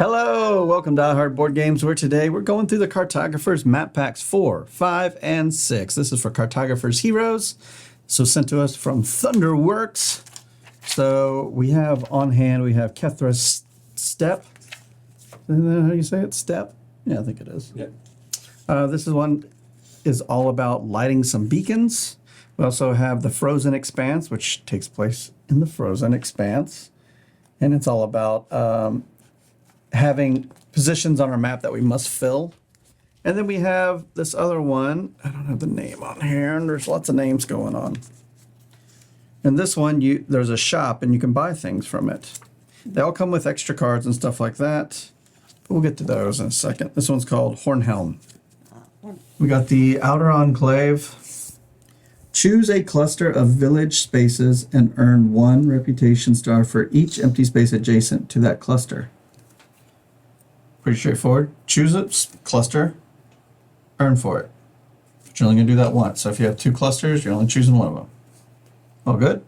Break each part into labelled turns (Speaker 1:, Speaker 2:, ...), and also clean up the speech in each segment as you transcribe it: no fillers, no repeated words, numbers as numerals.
Speaker 1: Hello, welcome to iHeart Board Games, where today we're going through the Cartographers map packs 4, 5, and 6. This is for Cartographers Heroes. So sent to us from Thunderworks. So we have on hand, we have Kethra's Step. Isn't that how you say it? Step? Yeah, I think it is.
Speaker 2: Yeah.
Speaker 1: This is one is all about lighting some beacons. We also have the Frozen Expanse, which takes place in the Frozen Expanse. And it's all about having positions on our map that we must fill. And then we have this other one. I don't have the name on here, and there's lots of names going on. And this one, there's a shop, and you can buy things from it. They all come with extra cards and stuff like that. But we'll get to those in a second. This one's called Hornhelm. We got the Outer Enclave. Choose a cluster of village spaces and earn 1 reputation star for each empty space adjacent to that cluster. Pretty straightforward. Choose a cluster, earn for it. But you're only going to do that once. So if you have 2 clusters, you're only choosing one of them. All good?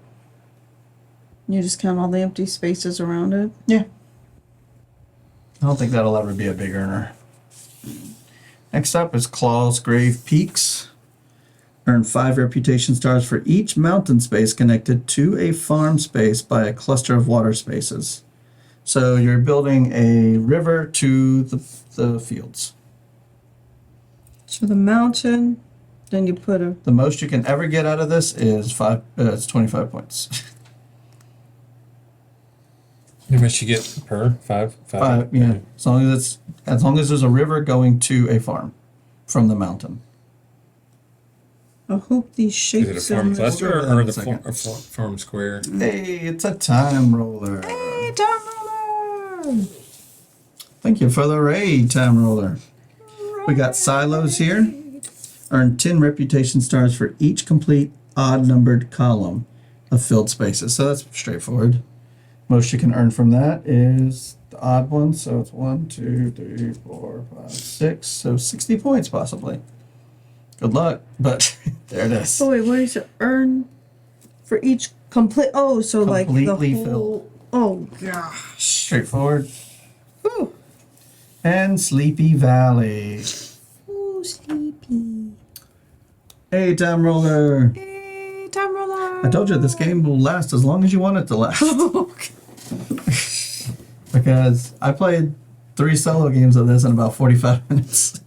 Speaker 3: You just count all the empty spaces around it?
Speaker 1: Yeah. I don't think that'll ever be a big earner. Next up is Claw's Grave Peaks. Earn 5 reputation stars for each mountain space connected to a farm space by a cluster of water spaces. So you're building a river to the fields.
Speaker 3: So the mountain, then you put a...
Speaker 1: The most you can ever get out of this is it's 25 points.
Speaker 2: How much you get per? Five?
Speaker 1: Yeah. As long as there's a river going to a farm from the mountain.
Speaker 3: I hope these
Speaker 2: Is
Speaker 3: shapes...
Speaker 2: it a farm
Speaker 3: in this-
Speaker 2: cluster
Speaker 1: We'll go
Speaker 2: or
Speaker 1: in
Speaker 2: the
Speaker 1: a second.
Speaker 2: farm square?
Speaker 1: Hey, it's a time roller.
Speaker 3: Hey, time roller!
Speaker 1: Thank you for the raid, time roller. We got silos here. Earn 10 reputation stars for each complete odd-numbered column of filled spaces. So that's straightforward. Most you can earn from that is the odd one. So it's 1, 2, 3, 4, 5, 6. So 60 points possibly. Good luck, but there it is.
Speaker 3: Oh, wait, what is it? Earn for each complete... Oh, so like the
Speaker 1: Completely
Speaker 3: whole...
Speaker 1: filled.
Speaker 3: Oh, gosh.
Speaker 1: Straightforward.
Speaker 3: Ooh.
Speaker 1: And Sleepy Valley.
Speaker 3: Ooh, sleepy.
Speaker 1: Hey, time roller.
Speaker 3: Hey, time roller!
Speaker 1: I told you this game will last as long as you want it to last.
Speaker 3: Okay.
Speaker 1: Because I played 3 solo games of this in about 45 minutes.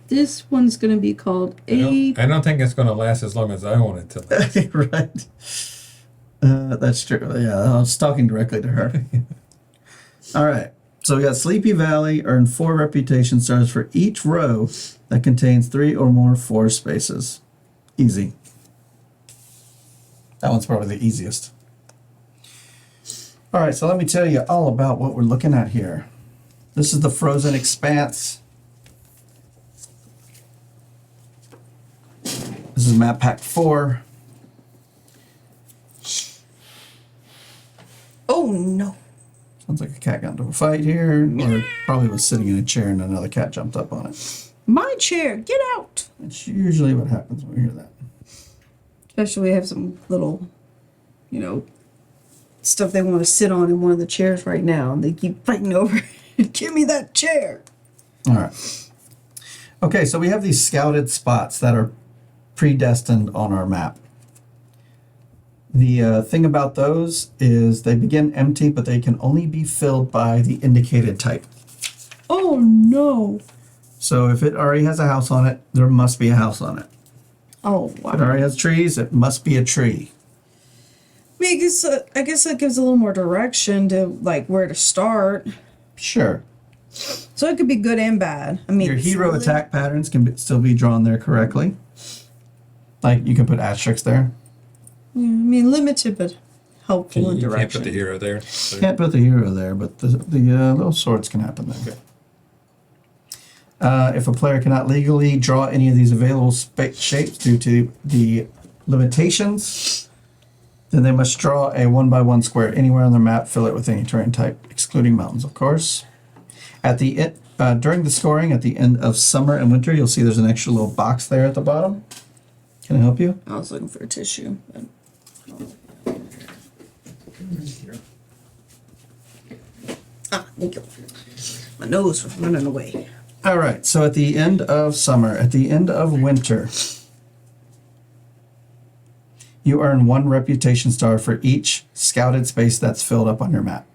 Speaker 3: This one's going to be called
Speaker 2: I don't think it's going to last as long as I want it to last.
Speaker 1: Right. That's true. Yeah, I was talking directly to her. All right. So we got Sleepy Valley. Earn 4 reputation stars for each row that contains 3 or more 4 spaces. Easy. That one's probably the easiest. All right, so let me tell you all about what we're looking at here. This is the Frozen Expanse. This is map pack 4.
Speaker 3: Oh, no.
Speaker 1: Sounds like a cat got into a fight here, or probably was sitting in a chair and another cat jumped up on it.
Speaker 3: My chair, get out!
Speaker 1: That's usually what happens when we hear that.
Speaker 3: Especially we have some little, stuff they want to sit on in one of the chairs right now, and they keep fighting over it. Give me that chair!
Speaker 1: All right. Okay, so we have these scouted spots that are predestined on our map. The thing about those is they begin empty, but they can only be filled by the indicated type.
Speaker 3: Oh, no.
Speaker 1: So if it already has a house on it, there must be a house on it.
Speaker 3: Oh,
Speaker 1: If it
Speaker 3: wow.
Speaker 1: already has trees, it must be a tree.
Speaker 3: I guess that gives a little more direction to, where to start.
Speaker 1: Sure.
Speaker 3: So it could be good and bad. I mean,
Speaker 1: Your hero attack patterns can still be drawn there correctly. Like you can put asterisks there.
Speaker 3: Yeah, limited, but helpful in
Speaker 2: You
Speaker 3: direction.
Speaker 2: can't put the hero there. So.
Speaker 1: Can't put the hero there, but the little swords can happen there. If a player cannot legally draw any of these available shapes due to the limitations, then they must draw a 1x1 square anywhere on their map, fill it with any terrain type, excluding mountains, of course. At the during the scoring, at the end of summer and winter, you'll see there's an extra little box there at the bottom. Can I help you?
Speaker 3: I was looking for a tissue. But... Thank you. My nose was running away.
Speaker 1: All right, so at the end of summer, at the end of winter, you earn 1 reputation star for each scouted space that's filled up on your map.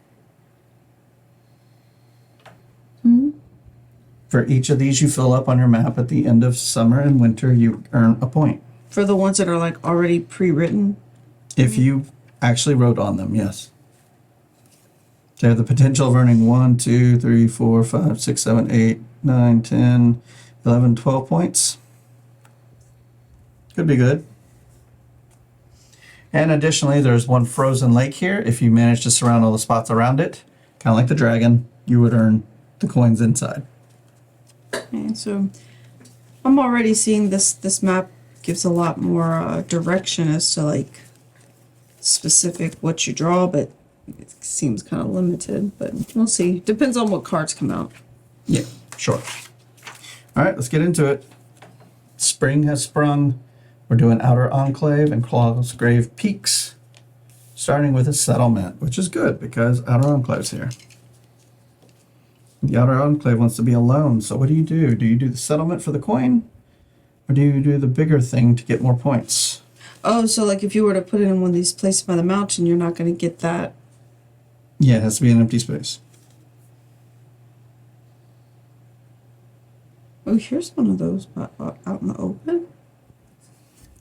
Speaker 1: For each of these you fill up on your map at the end of summer and winter, you earn a point.
Speaker 3: For the ones that are like already pre-written.
Speaker 1: If you actually wrote on them, yes. They have the potential of earning 1, 2, 3, 4, 5, 6, 7, 8, 9, 10, 11, 12 points. Could be good. And additionally, there's 1 frozen lake here. If you manage to surround all the spots around it, kind of like the dragon, you would earn the coins inside.
Speaker 3: Okay, so I'm already seeing this map gives a lot more direction as to like specific what you draw, but it seems kind of limited, but we'll see. Depends on what cards come out.
Speaker 1: Yeah, sure. All right, let's get into it. Spring has sprung. We're doing Outer Enclave and Claw's Grave Peaks, starting with a settlement, which is good because Outer Enclave's here. The Outer Enclave wants to be alone, so what do? Do you do the settlement for the coin? Or do you do the bigger thing to get more points?
Speaker 3: Oh, so like if you were to put it in one of these places by the mountain, you're not going to get that.
Speaker 1: Yeah, it has to be an empty space.
Speaker 3: Oh, here's one of those out in the open.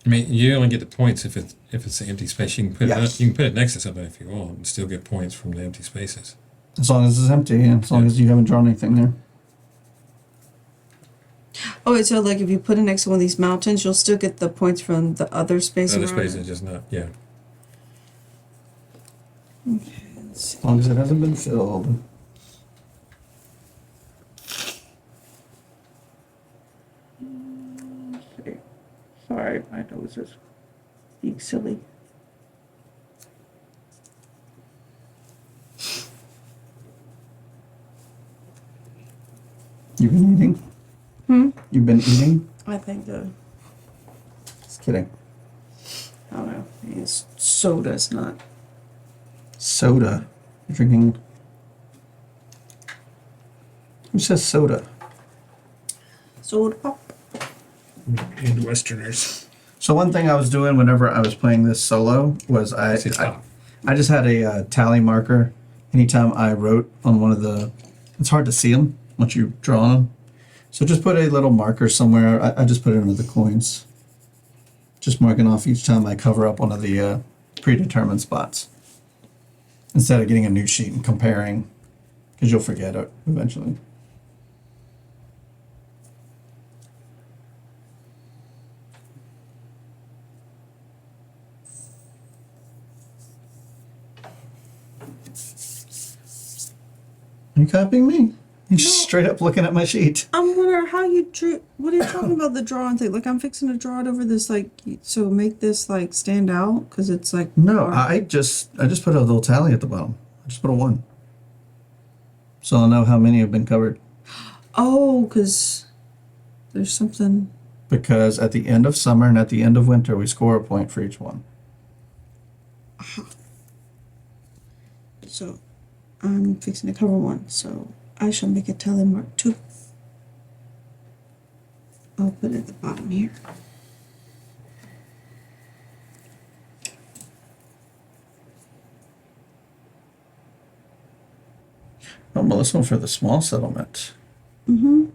Speaker 2: I mean, you only get the points if it's an empty space. You can put
Speaker 1: Yes.
Speaker 2: you can put it next to something if you want, and still get points from the empty spaces.
Speaker 1: As long as it's empty and as long as you haven't drawn anything there.
Speaker 3: Oh, wait, so like if you put it next to one of these mountains, you'll still get the points from the other space.
Speaker 2: Other
Speaker 3: around it?
Speaker 2: spaces just not. Yeah.
Speaker 3: Okay, let's see.
Speaker 1: As long as it hasn't been filled.
Speaker 3: Sorry, my nose is being silly.
Speaker 1: You've been eating? You've been eating?
Speaker 3: I think
Speaker 1: Just kidding.
Speaker 3: I don't know. It's soda's not.
Speaker 1: Soda. You're drinking. Who says soda?
Speaker 3: Soda pop.
Speaker 2: And Westerners.
Speaker 1: So one thing I was doing whenever I was playing this solo was I just had a tally marker. Anytime I wrote on one of the, it's hard to see them once you draw them. So just put a little marker somewhere. I just put it under the coins. Just marking off each time I cover up one of the predetermined spots. Instead of getting a new sheet and comparing, because you'll forget it eventually. Are you copying me? You're just straight up looking at my sheet.
Speaker 3: I'm wondering how you drew. What are you talking about the drawing thing? Like I'm fixing to draw it over this, like so make this like stand out because it's like.
Speaker 1: No, I just put a little tally at the bottom. I just put a 1. So I'll know how many have been covered.
Speaker 3: Oh, because there's something.
Speaker 1: Because at the end of summer and at the end of winter, we score a point for each one.
Speaker 3: So I'm fixing to cover 1. So I shall make a tally mark 2. I'll put it at the bottom here.
Speaker 1: Oh, well, this one for the small settlement.
Speaker 3: Mm-hmm.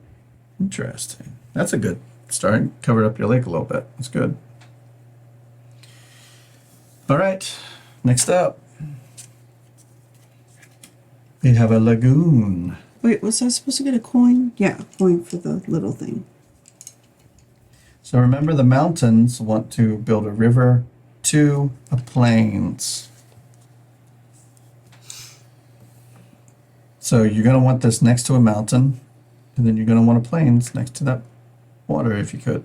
Speaker 1: Interesting. That's a good start. Covered up your lake a little bit. That's good. All right. Next up, we have a lagoon.
Speaker 3: Wait, was I supposed to get a coin? Yeah, a coin for the little thing.
Speaker 1: So remember, the mountains want to build a river to a plains. So you're going to want this next to a mountain, and then you're going to want a plains next to that water if you could.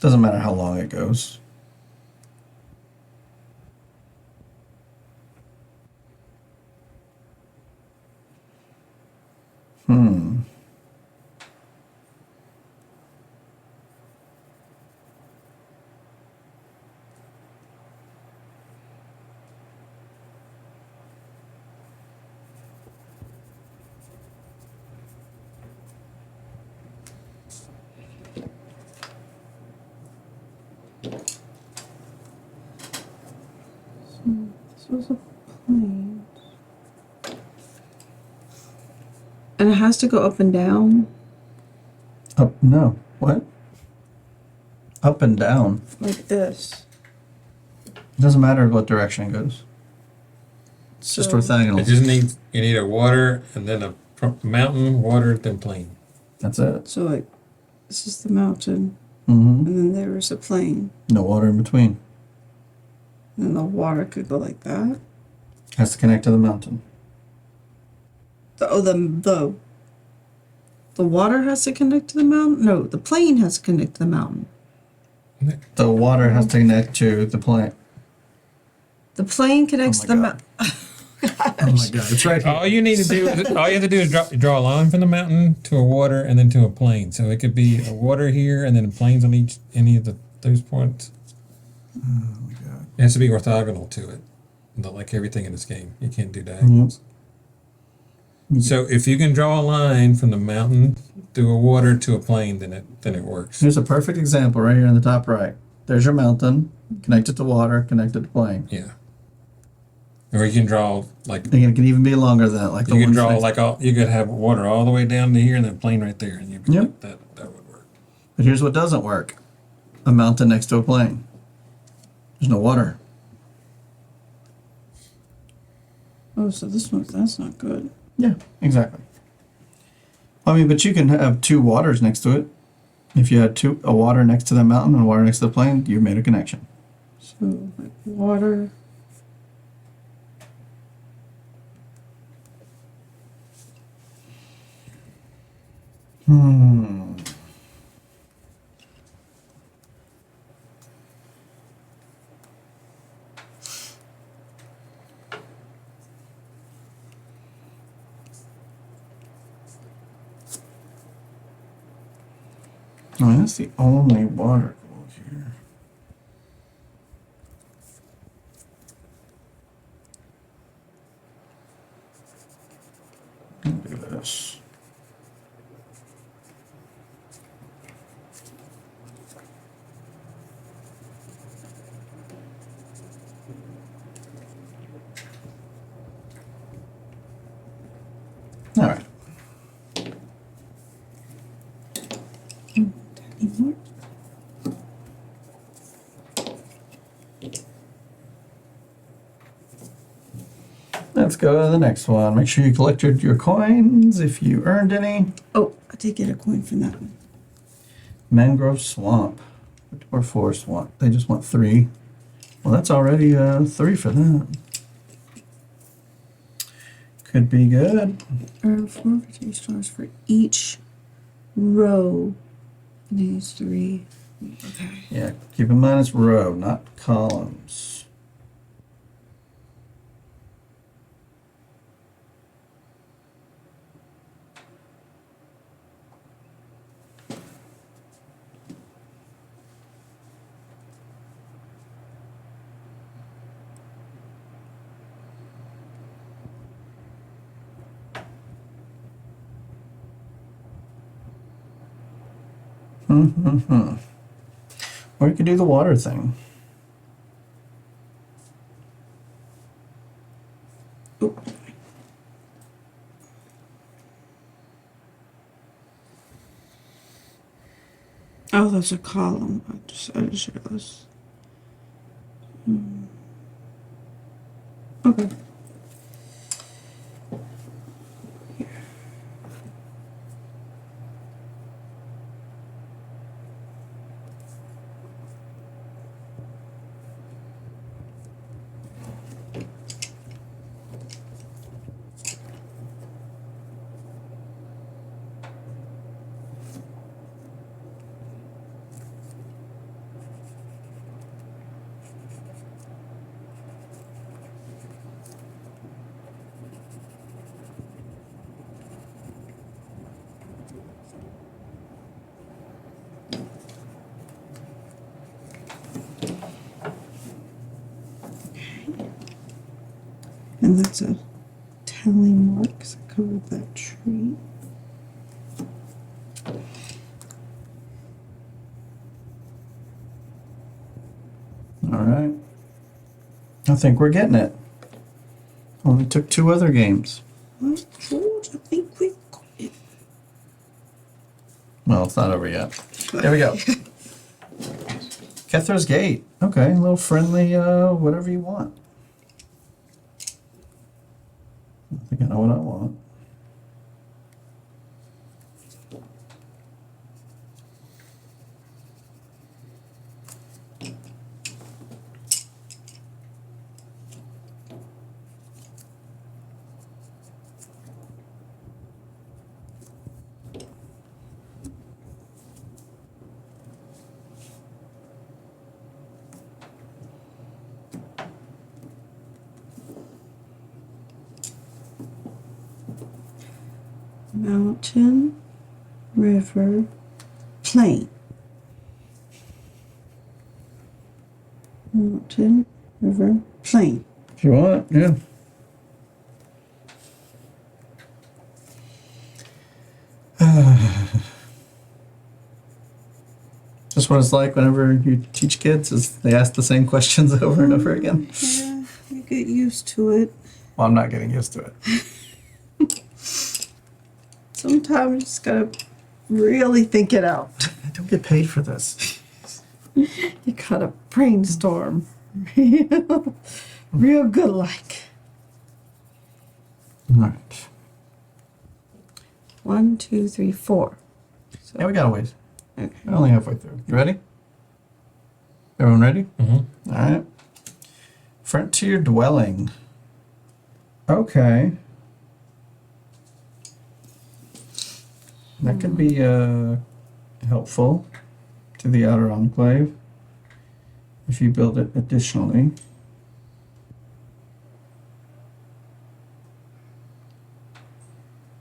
Speaker 1: Doesn't matter how long it goes.
Speaker 3: Those are planes. And it has to go up and down,
Speaker 1: Up, no, what? Up and down.
Speaker 3: like this.
Speaker 1: It doesn't matter what direction it goes. It's just
Speaker 3: So-
Speaker 1: orthogonal.
Speaker 2: It just needs, you need a water and then a mountain, water, then plain.
Speaker 1: That's it.
Speaker 3: So like, this is the mountain,
Speaker 1: Mm-hmm.
Speaker 3: and then there is a plain,
Speaker 1: No water in between.
Speaker 3: and then the water could go like that.
Speaker 1: Has to connect to the mountain.
Speaker 3: The water has to connect to the mountain. No, the plane has to connect to the mountain.
Speaker 1: The water has to connect to the plant.
Speaker 3: The plane connects to the
Speaker 1: God.
Speaker 3: mountain.
Speaker 1: Oh my god, it's right here.
Speaker 2: All you need to do, all you have to do is draw a line from the mountain to a water and then to a plain. So it could be a water here and then plains on any of those points.
Speaker 1: Oh my god.
Speaker 2: It has to be orthogonal to it. Not like everything in this game. You can't do diagonals. So if you can draw a line from the mountain through a water to a plain, then it works.
Speaker 1: Here's a perfect example right here in the top right. There's your mountain, connected to water, connected to plane.
Speaker 2: Yeah. Or you can draw like
Speaker 1: And it can even be longer than that, like the
Speaker 2: you can
Speaker 1: one
Speaker 2: draw
Speaker 1: next-
Speaker 2: like you could have water all the way down to here and then a plain right there, and you could,
Speaker 1: Yep.
Speaker 2: that would work.
Speaker 1: But here's what doesn't work: a mountain next to a plane. There's no water.
Speaker 3: Oh, so that's not good.
Speaker 1: Yeah, exactly. I mean, but you can have two waters next to it. If you had a water next to the mountain and a water next to the plane, you made a connection.
Speaker 3: So like water.
Speaker 1: Hmm. I mean, that's the only water goes here. Look at this. All right.
Speaker 3: Anymore?
Speaker 1: Let's go to the next one. Make sure you collected your coins if you earned any.
Speaker 3: Oh, I did get a coin from that one.
Speaker 1: Mangrove swamp or forest swamp. They just want 3. Well, that's already 3 for that. Could be good.
Speaker 3: Earn 4 victory stars for each row. These 3. Okay.
Speaker 1: Yeah, keep in mind it's row, not columns. Mm-hmm. Or you could do the water thing.
Speaker 3: Oh. Oh, that's a column. I just realized. Okay. And that's a telling mark because I covered that tree.
Speaker 1: All right. I think we're getting it. Only took 2 other games.
Speaker 3: Well, George, I think we got it.
Speaker 1: Well, it's not over yet. There we go. Kether's Gate. Okay, a little friendly, whatever you want. I think I know what I want.
Speaker 3: Mountain, river, plain. Mountain, river, plain.
Speaker 1: If you want, yeah. Just what it's like whenever you teach kids is they ask the same questions over and over again.
Speaker 3: Yeah, you get used to it.
Speaker 1: Well, I'm not getting used to it.
Speaker 3: Sometimes you just gotta really think it out.
Speaker 1: I don't get paid for this.
Speaker 3: You gotta brainstorm. Real good like.
Speaker 1: All right.
Speaker 3: 1, 2, 3, 4. So,
Speaker 1: Yeah, we got a ways.
Speaker 3: okay.
Speaker 1: We're only halfway through. You ready? Everyone ready?
Speaker 2: Mm-hmm.
Speaker 1: All right. Frontier dwelling. Okay. That could be helpful to the outer enclave if you build it additionally.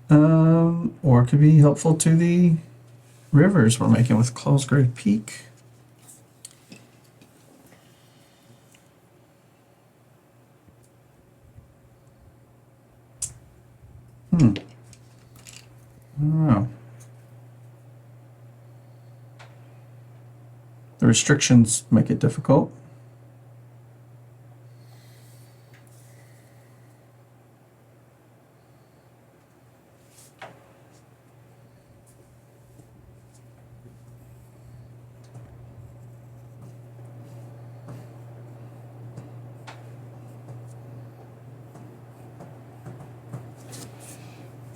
Speaker 1: Or it could be helpful to the rivers we're making with Closgrave Peak. I don't know. The restrictions make it difficult.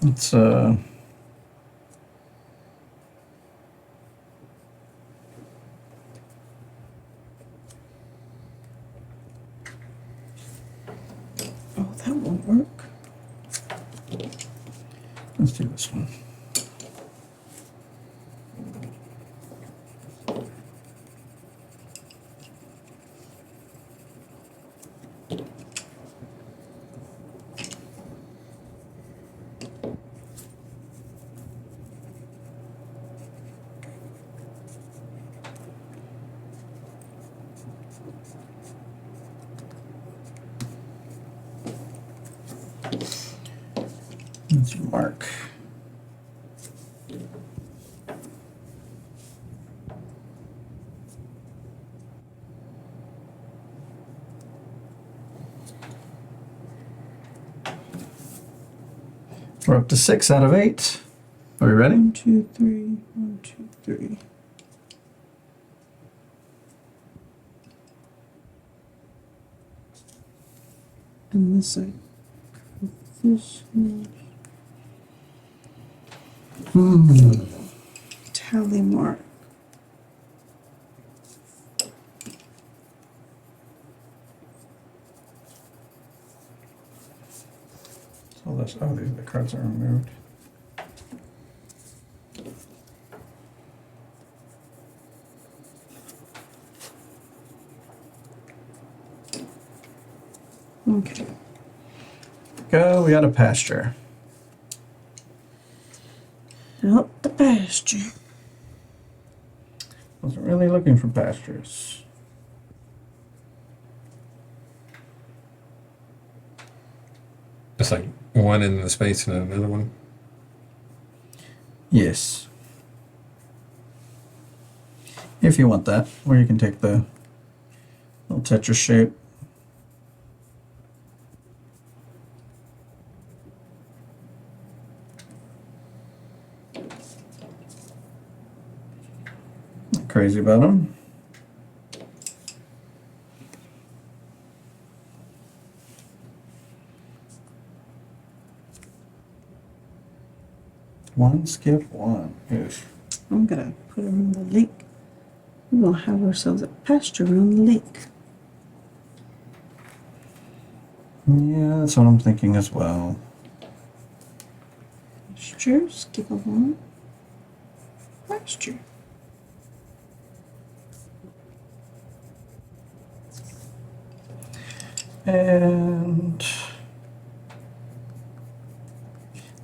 Speaker 1: It's
Speaker 3: Oh, that won't work.
Speaker 1: let's do this one. Let's mark. We're up to 6 out of 8. Are we ready?
Speaker 3: 1, 2, 3. 1, 2, 3. And this side. This one. Tally mark.
Speaker 1: So this, oh, the cards are removed.
Speaker 3: Okay.
Speaker 1: Go, we got a pasture.
Speaker 3: Out the pasture.
Speaker 1: Wasn't really looking for pastures.
Speaker 2: It's like one in the space and another one.
Speaker 1: Yes. If you want that, or you can take the little Tetris shape. crazy about them. One skip one. Oof.
Speaker 3: I'm gonna put her on the lake. We're gonna have ourselves a pasture on the lake.
Speaker 1: Yeah, that's what I'm thinking as well.
Speaker 3: Pasture, skip along. Pasture.
Speaker 1: And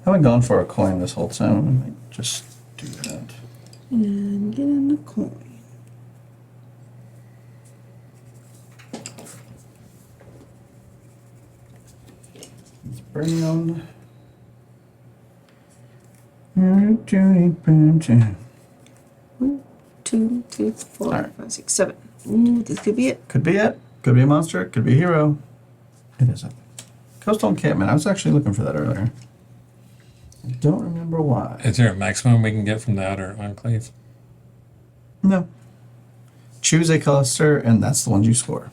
Speaker 1: I haven't gone for a coin this whole time. I might just do that.
Speaker 3: And get in the coin.
Speaker 1: It's brown.
Speaker 3: One, 2, 3, 4,
Speaker 1: All right.
Speaker 3: 5, 6, 7. Ooh, this could be it.
Speaker 1: Could be it. Could be a monster. Could be a hero. It isn't. Coastal encampment. I was actually looking for that earlier. I don't remember why.
Speaker 2: Is there a maximum we can get from the outer enclave?
Speaker 1: No. Choose a cluster, and that's the ones you score.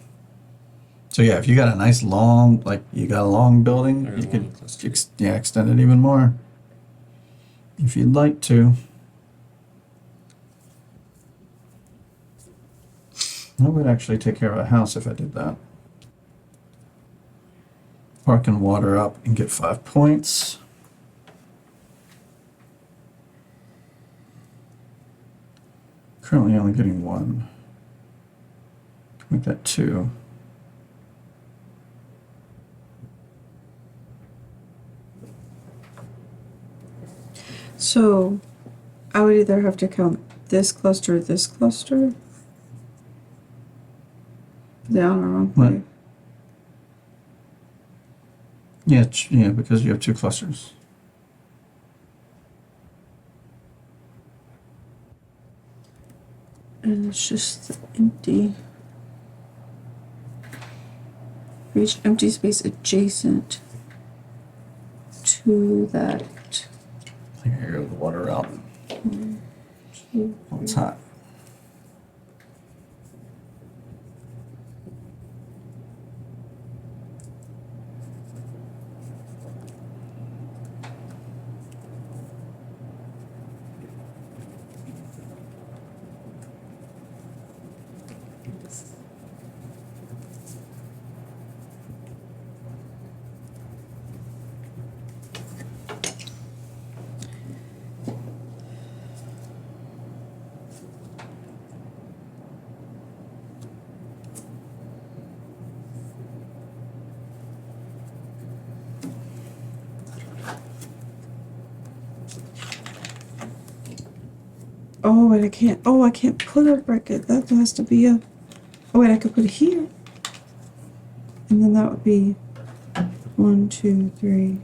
Speaker 1: So yeah, if you got a nice long, like you got a long building,
Speaker 2: There's
Speaker 1: you
Speaker 2: one
Speaker 1: could
Speaker 2: cluster.
Speaker 1: extend it even more if you'd like to. I would actually take care of a house if I did that. Or I can water up and get 5 points. Currently only getting 1. Make that 2.
Speaker 3: So, I would either have to count this cluster or this cluster. Down or wrong
Speaker 1: What?
Speaker 3: way.
Speaker 1: Yeah, yeah, because you have 2 clusters.
Speaker 3: And it's just empty. Reach empty space adjacent to that.
Speaker 1: I think I hear the water out.
Speaker 3: Two,
Speaker 1: Oh, it's hot.
Speaker 3: Oh, wait, I can't. Oh, I can't put a bracket. That has to be a. Oh, wait, I could put it here. And then that would be 1, 2, 3,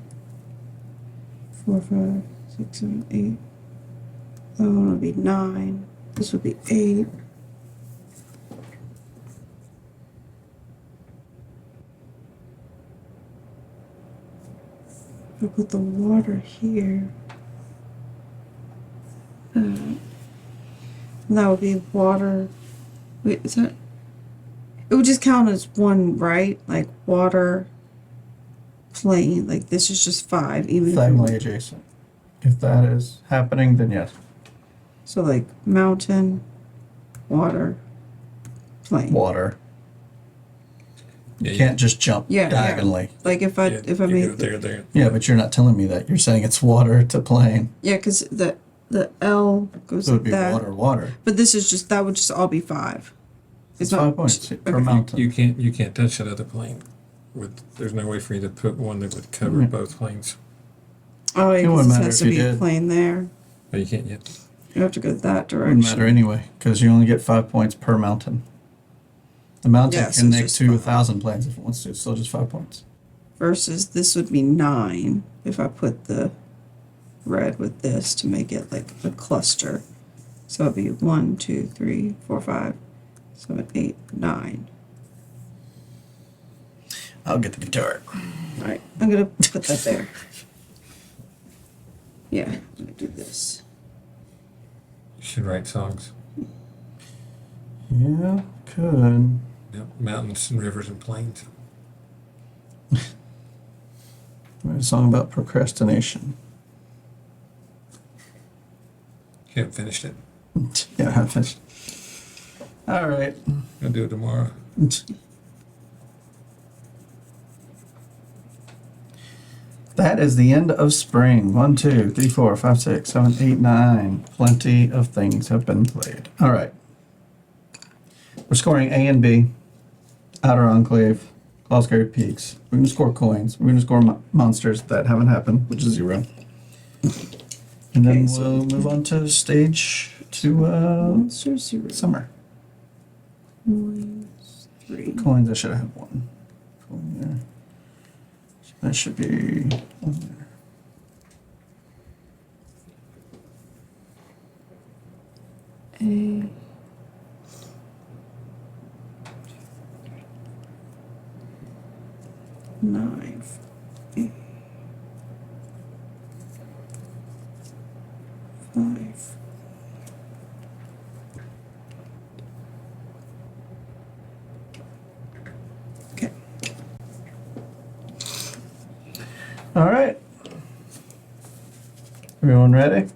Speaker 3: 4, 5, 6, 7, 8. That one would be 9. This would be 8. I put the water here. That would be water. Wait, is that? It would just count as one, right? Like water, plane. Like this is just 5, even if
Speaker 1: Diagonally adjacent. If that is happening, then yes.
Speaker 3: so like mountain, water, plane.
Speaker 1: Water.
Speaker 2: Yeah,
Speaker 1: You can't just jump
Speaker 3: Yeah,
Speaker 1: diagonally.
Speaker 3: Like if I
Speaker 2: yeah,
Speaker 3: if I
Speaker 2: you
Speaker 3: made
Speaker 2: go there.
Speaker 1: Yeah, but you're not telling me that. You're saying it's water to plane.
Speaker 3: yeah, because the L goes
Speaker 1: So it would
Speaker 3: like
Speaker 1: be
Speaker 3: that.
Speaker 1: water.
Speaker 3: But this is just that would just all be 5.
Speaker 1: It's 5 points per
Speaker 3: okay.
Speaker 1: mountain.
Speaker 2: You can't touch that other plane. There's no way for you to put one that would cover
Speaker 1: Yeah.
Speaker 2: both planes.
Speaker 3: Oh, yeah,
Speaker 1: It
Speaker 3: 'cause
Speaker 1: wouldn't
Speaker 3: this
Speaker 1: matter
Speaker 3: has
Speaker 1: if
Speaker 3: to
Speaker 1: you
Speaker 3: be a
Speaker 1: did.
Speaker 3: plane there.
Speaker 2: But you can't yet.
Speaker 3: You have to go that
Speaker 1: It wouldn't matter
Speaker 3: direction.
Speaker 1: anyway, because you only get 5 points per mountain. The mountain
Speaker 3: Yeah, so
Speaker 1: can
Speaker 3: it's
Speaker 1: make
Speaker 3: just
Speaker 1: 2,000 planes if it wants to. It's still just 5 points.
Speaker 3: Versus this would be 9 if I put the red with this to make it like a cluster. So it'd be 1, 2, 3, 4, 5, 7, 8, 9.
Speaker 1: I'll get the guitar.
Speaker 3: All right, I'm gonna put that there. Yeah, I'm gonna do this.
Speaker 2: You should write songs.
Speaker 1: Yeah, could.
Speaker 2: Yep, mountains and rivers and plains.
Speaker 1: Write a song about procrastination.
Speaker 2: You haven't finished it.
Speaker 1: Yeah, I finished. All right.
Speaker 2: I'll do it tomorrow.
Speaker 1: That is the end of spring. 1, 2, 3, 4, 5, 6, 7, 8, 9. Plenty of things have been played. All right. We're scoring A and B. Outer Enclave. Cloudberry Peaks. We're going to score coins. We're going to score monsters that haven't happened, which is 0. And then
Speaker 3: Okay, so-
Speaker 1: we'll move on to stage 2,
Speaker 3: Monster 0.
Speaker 1: summer.
Speaker 3: Coins 3.
Speaker 1: Coins, I should have 1. Coin there. So that should be 1 there.
Speaker 3: A. Nine. A. 5. Okay.
Speaker 1: All right. Everyone ready?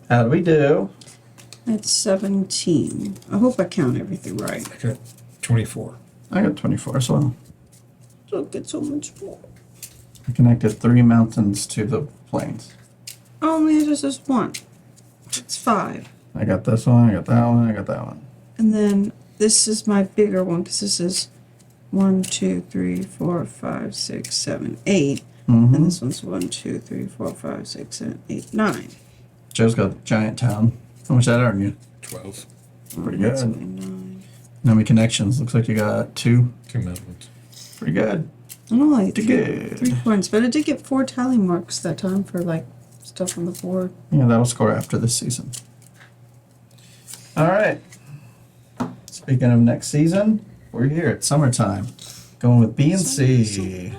Speaker 1: How do we do?
Speaker 3: That's 17. I hope I count everything right.
Speaker 2: I got 24.
Speaker 1: I got 24 as well.
Speaker 3: Don't get so much more.
Speaker 1: I connected 3 mountains to the plains.
Speaker 3: Only just this one. It's 5.
Speaker 1: I got this one, I got that one, I got that one.
Speaker 3: And then this is my bigger one because this is 1, 2, 3, 4, 5, 6, 7, 8.
Speaker 1: Mm-hmm.
Speaker 3: And this one's 1, 2, 3, 4, 5, 6, 7, 8, 9.
Speaker 1: Joe's got the giant town. How much that earn you?
Speaker 2: 12.
Speaker 1: Pretty
Speaker 3: That's
Speaker 1: good.
Speaker 3: only 9.
Speaker 1: How many connections? Looks like you got 2.
Speaker 2: 2 mountains.
Speaker 1: Pretty good.
Speaker 3: I don't know, like
Speaker 1: Pretty good.
Speaker 3: 3 points, but I did get 4 tally marks that time for like stuff on the board.
Speaker 1: Yeah, that'll score after this season. All right. Speaking of next season, we're here at summertime. Going with B and C.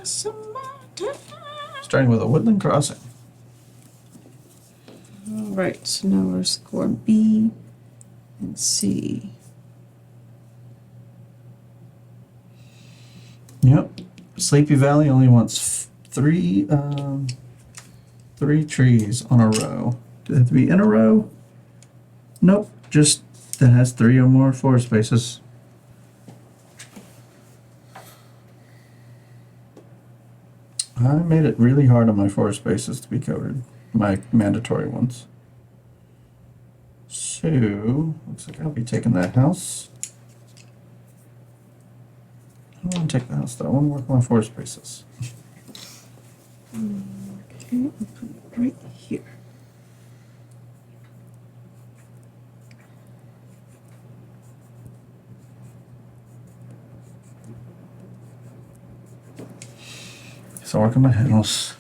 Speaker 1: Starting with a woodland crossing.
Speaker 3: All right, so now we're scoring B and C.
Speaker 1: Yep. Sleepy Valley only wants 3 trees on a row. Do they have to be in a row? Nope. Just that has 3 or more forest spaces. I made it really hard on my forest spaces to be coded. My mandatory ones. So, looks like I'll be taking that house. I don't want to take the house though. I want to work on my forest spaces.
Speaker 3: Okay, I'll put it right here.
Speaker 1: So work on my house.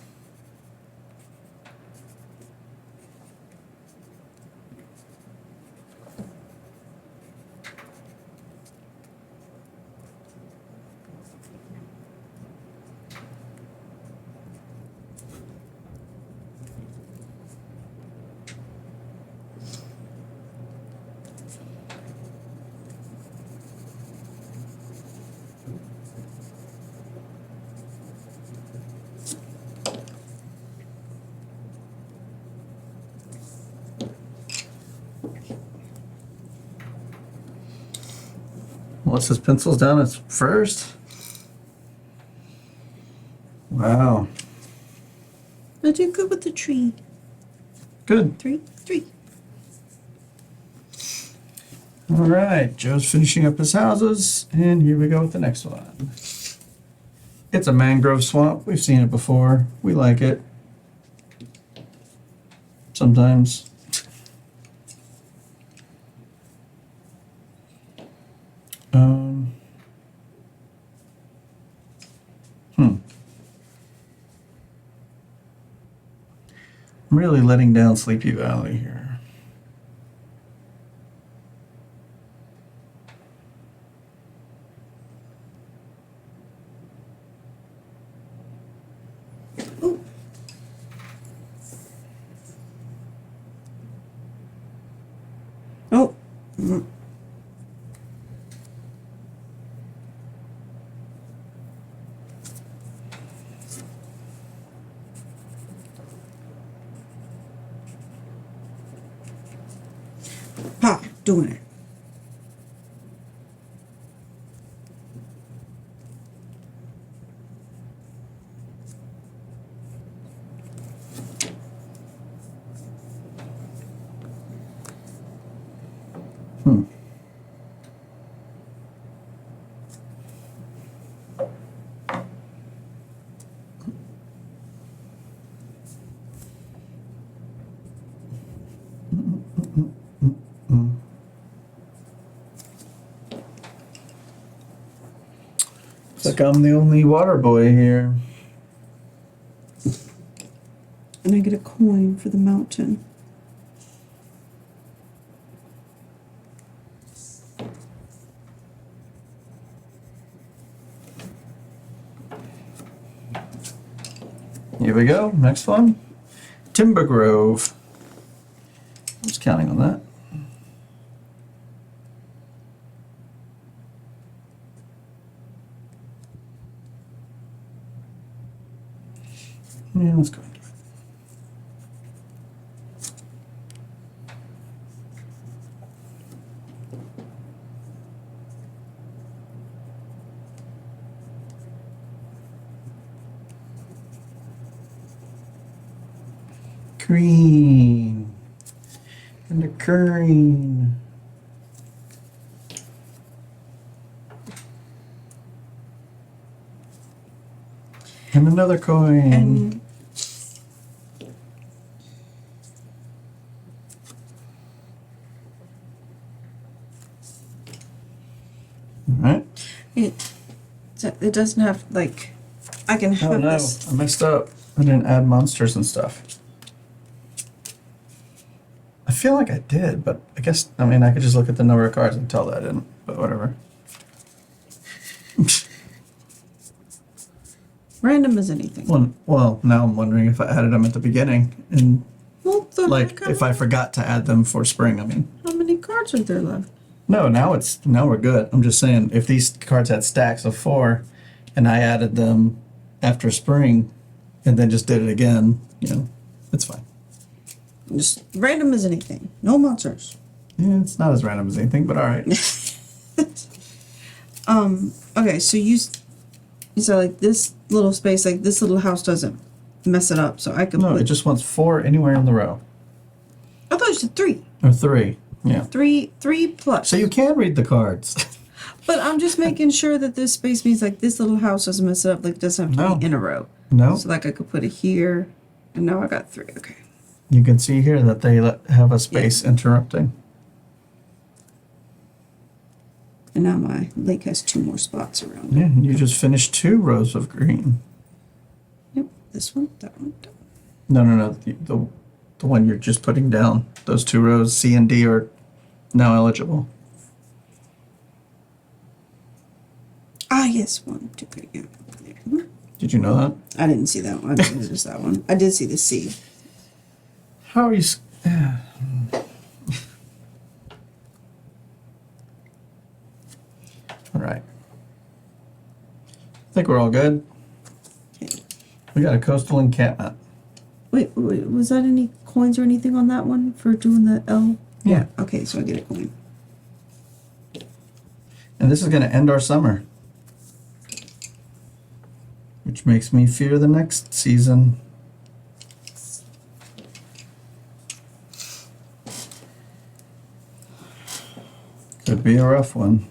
Speaker 1: What's his pencils down at first? Wow.
Speaker 3: I did good with the tree.
Speaker 1: Good.
Speaker 3: 3, 3.
Speaker 1: All right. Joe's finishing up his houses, and here we go with the next one. It's a mangrove swamp. We've seen it before. We like it. Sometimes. I'm really letting down Sleepy Valley here.
Speaker 3: Ooh. Oh. Mm. Ha! Doing it.
Speaker 1: Hmm. Looks like I'm the only water boy here.
Speaker 3: And I get a coin for the mountain.
Speaker 1: Here we go. Next one. Timber Grove. I was counting on that. Yeah, let's go into it. Green. And a green. And another coin.
Speaker 3: And
Speaker 1: Alright.
Speaker 3: it doesn't have, like, I can
Speaker 1: Oh
Speaker 3: have
Speaker 1: no,
Speaker 3: this.
Speaker 1: I messed up. I didn't add monsters and stuff. I feel like I did, but I guess, I mean, I could just look at the number of cards and tell that I didn't, but whatever.
Speaker 3: Random as anything.
Speaker 1: Well, now I'm wondering if I added them at the beginning, and
Speaker 3: Well, the
Speaker 1: like
Speaker 3: heck,
Speaker 1: if I forgot to add them for spring. I mean,
Speaker 3: how many cards are there left?
Speaker 1: no, now we're good. I'm just saying if these cards had stacks of 4, and I added them after spring, and then just did it again, it's fine.
Speaker 3: Just random as anything. No monsters.
Speaker 1: Yeah, it's not as random as anything, but all right.
Speaker 3: Okay, so you said like this little space, like this little house doesn't mess it up, so I could
Speaker 1: No,
Speaker 3: put.
Speaker 1: it just wants 4 anywhere in the row,
Speaker 3: I thought you said 3.
Speaker 1: or 3. Yeah.
Speaker 3: 3 plus.
Speaker 1: So you can read the cards.
Speaker 3: But I'm just making sure that this space means like this little house doesn't mess it up. Like doesn't have to
Speaker 1: No.
Speaker 3: be in a row.
Speaker 1: No,
Speaker 3: So like I could put it here, and now I got 3. Okay.
Speaker 1: you can see here that they have a space interrupting.
Speaker 3: And now my lake has 2 more spots around it.
Speaker 1: Yeah, you just finished 2 rows of green.
Speaker 3: Yep. This one, that one. That one.
Speaker 1: No. The one you're just putting down. Those 2 rows, C and D, are now eligible.
Speaker 3: Ah, yes, 1, 2, 3. Yeah. There.
Speaker 1: Did you know that?
Speaker 3: I didn't see that one. I didn't notice that one. I did see the C.
Speaker 1: How are you? All right. I think we're all good.
Speaker 3: Okay.
Speaker 1: We got a coastal encampment.
Speaker 3: Wait, was that any coins or anything on that one for doing the L?
Speaker 1: Yeah.
Speaker 3: Okay, so I get a coin.
Speaker 1: And this is going to end our summer. Which makes me fear the next season. Could be a rough one.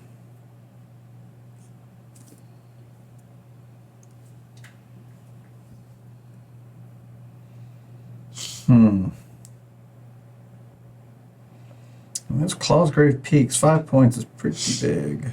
Speaker 1: That's Clawsgrave Peaks. 5 points is pretty big.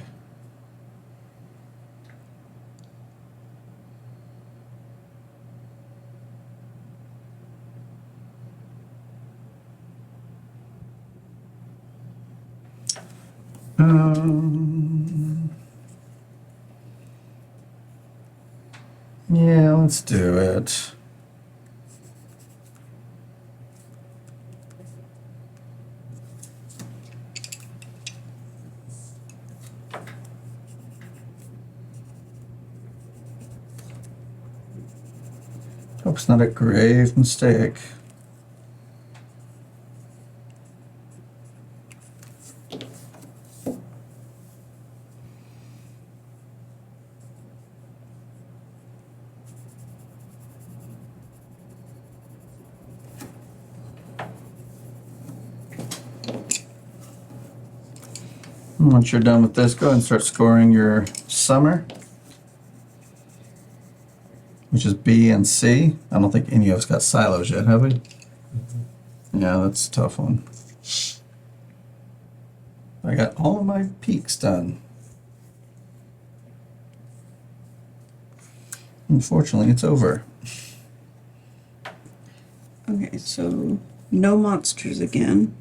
Speaker 1: Yeah, let's do it. Hope it's not a grave mistake. Once you're done with this, go ahead and start scoring your summer, which is B and C. I don't think any of us got silos yet, have we? Yeah, that's a tough one. I got all of my peaks done. Unfortunately, it's over.
Speaker 3: Okay, so no monsters again.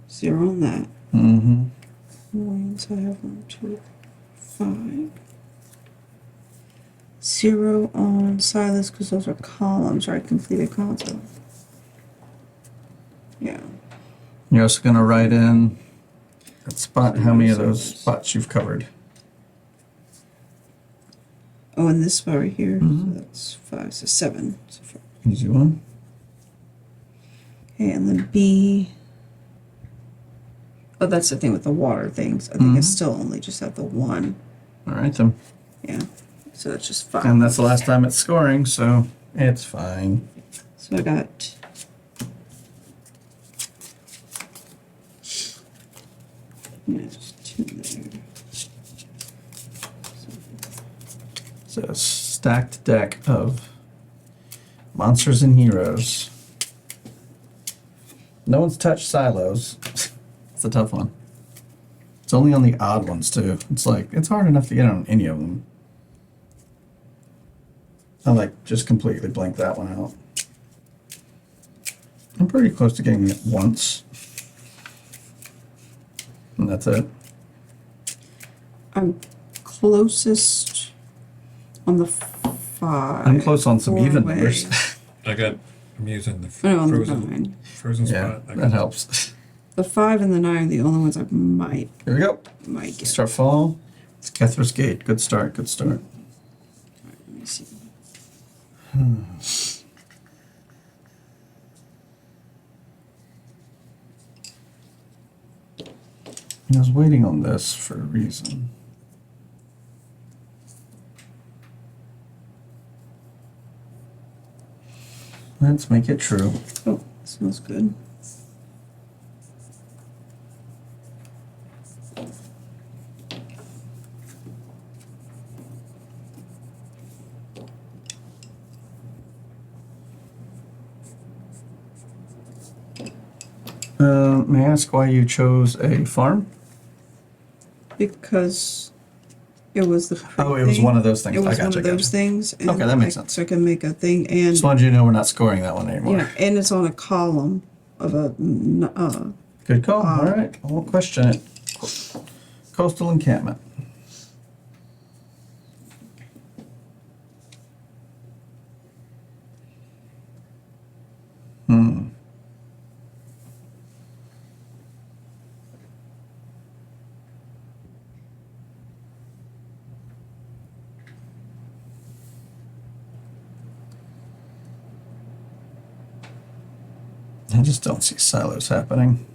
Speaker 3: 0 on that.
Speaker 1: Mm-hmm.
Speaker 3: Coins, I have 1, 2, 5. 0 on silos because those are columns, right? Completed columns. So, yeah.
Speaker 1: You're also going to write in that spot, how many of those spots you've covered.
Speaker 3: Oh, and this spot right here.
Speaker 1: Mhm.
Speaker 3: So that's 5, so 7. So 4.
Speaker 1: Easy one.
Speaker 3: Okay, and then B. Oh, that's the thing with the water things. I think I still only just have the 1.
Speaker 1: All right, then.
Speaker 3: Yeah. So that's just 5.
Speaker 1: And that's the last time it's scoring, so it's fine.
Speaker 3: So I got. Yeah, just 2 there.
Speaker 1: It's a stacked deck of monsters and heroes. No one's touched silos. It's a tough one. It's only on the odd ones, too. It's like, it's hard enough to get on any of them. I like just completely blank that one out. I'm pretty close to getting it once. And that's it.
Speaker 3: I'm closest on the 5.
Speaker 1: I'm close on some
Speaker 3: Four
Speaker 1: even
Speaker 3: ways.
Speaker 1: numbers.
Speaker 2: I'm using the
Speaker 3: No, on the
Speaker 2: frozen
Speaker 3: 9.
Speaker 2: frozen
Speaker 1: Yeah,
Speaker 2: spot.
Speaker 1: that helps.
Speaker 3: The 5 and the 9 are the only ones I might
Speaker 1: Here we go.
Speaker 3: get.
Speaker 1: Start fall. It's Kethra's Gate. Good start, good start.
Speaker 3: Let me see.
Speaker 1: I was waiting on this for a reason. Let's make it true.
Speaker 3: Oh, smells good.
Speaker 1: May I ask why you chose a farm?
Speaker 3: Because it was the
Speaker 1: Oh, it was one of those things.
Speaker 3: It was
Speaker 1: I gotcha,
Speaker 3: one of those
Speaker 1: gotcha.
Speaker 3: things. And
Speaker 1: Okay, that makes
Speaker 3: I-
Speaker 1: sense.
Speaker 3: So I can make a thing and
Speaker 1: Just wanted you to know we're not scoring that one anymore.
Speaker 3: yeah, and it's on a column of a
Speaker 1: Good call. All right, I won't question it. Coastal encampment. I just don't see silos happening.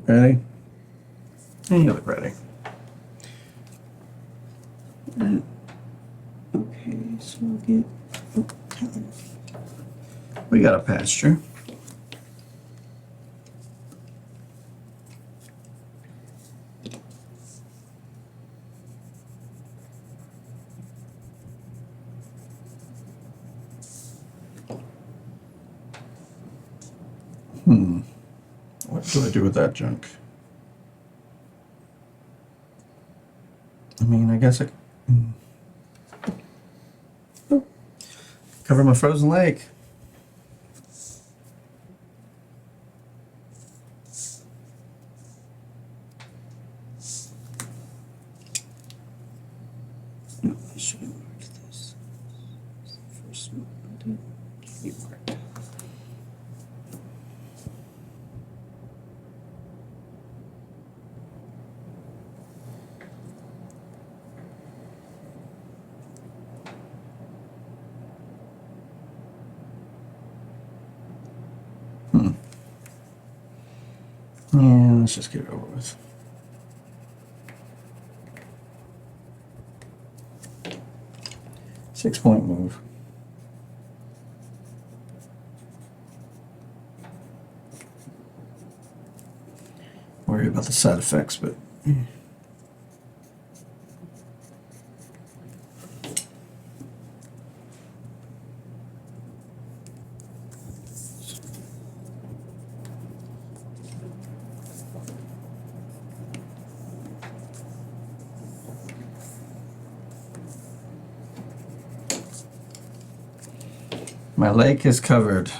Speaker 1: Ready? And you look ready.
Speaker 3: okay, so I'll get color.
Speaker 1: We got a pasture. do I do with that junk? I mean, I guess I cover my frozen lake.
Speaker 3: No, I should have marked this. It's the first one I did. Can't be marked.
Speaker 1: Yeah, let's just get it over with. Six-point move. Worry about the side effects, but my lake is covered.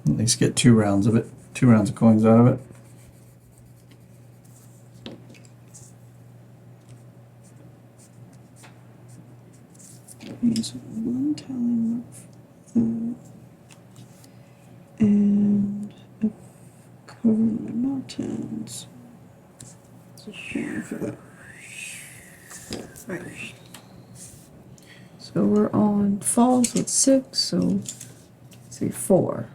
Speaker 1: At least get 2 rounds of it, 2 rounds of coins out of it.
Speaker 3: Okay, so one tally mark for that. And I've covered my mountains. So one for that. Right. So we're on fall, so it's 6, so let's see, 4.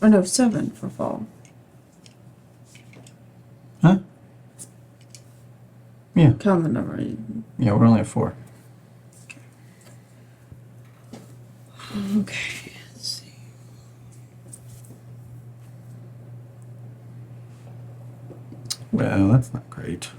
Speaker 3: Oh no, 7 for fall.
Speaker 1: Huh? Yeah,
Speaker 3: Count the number.
Speaker 1: yeah, we're only at 4.
Speaker 3: Okay, let's see.
Speaker 1: Well, that's not great.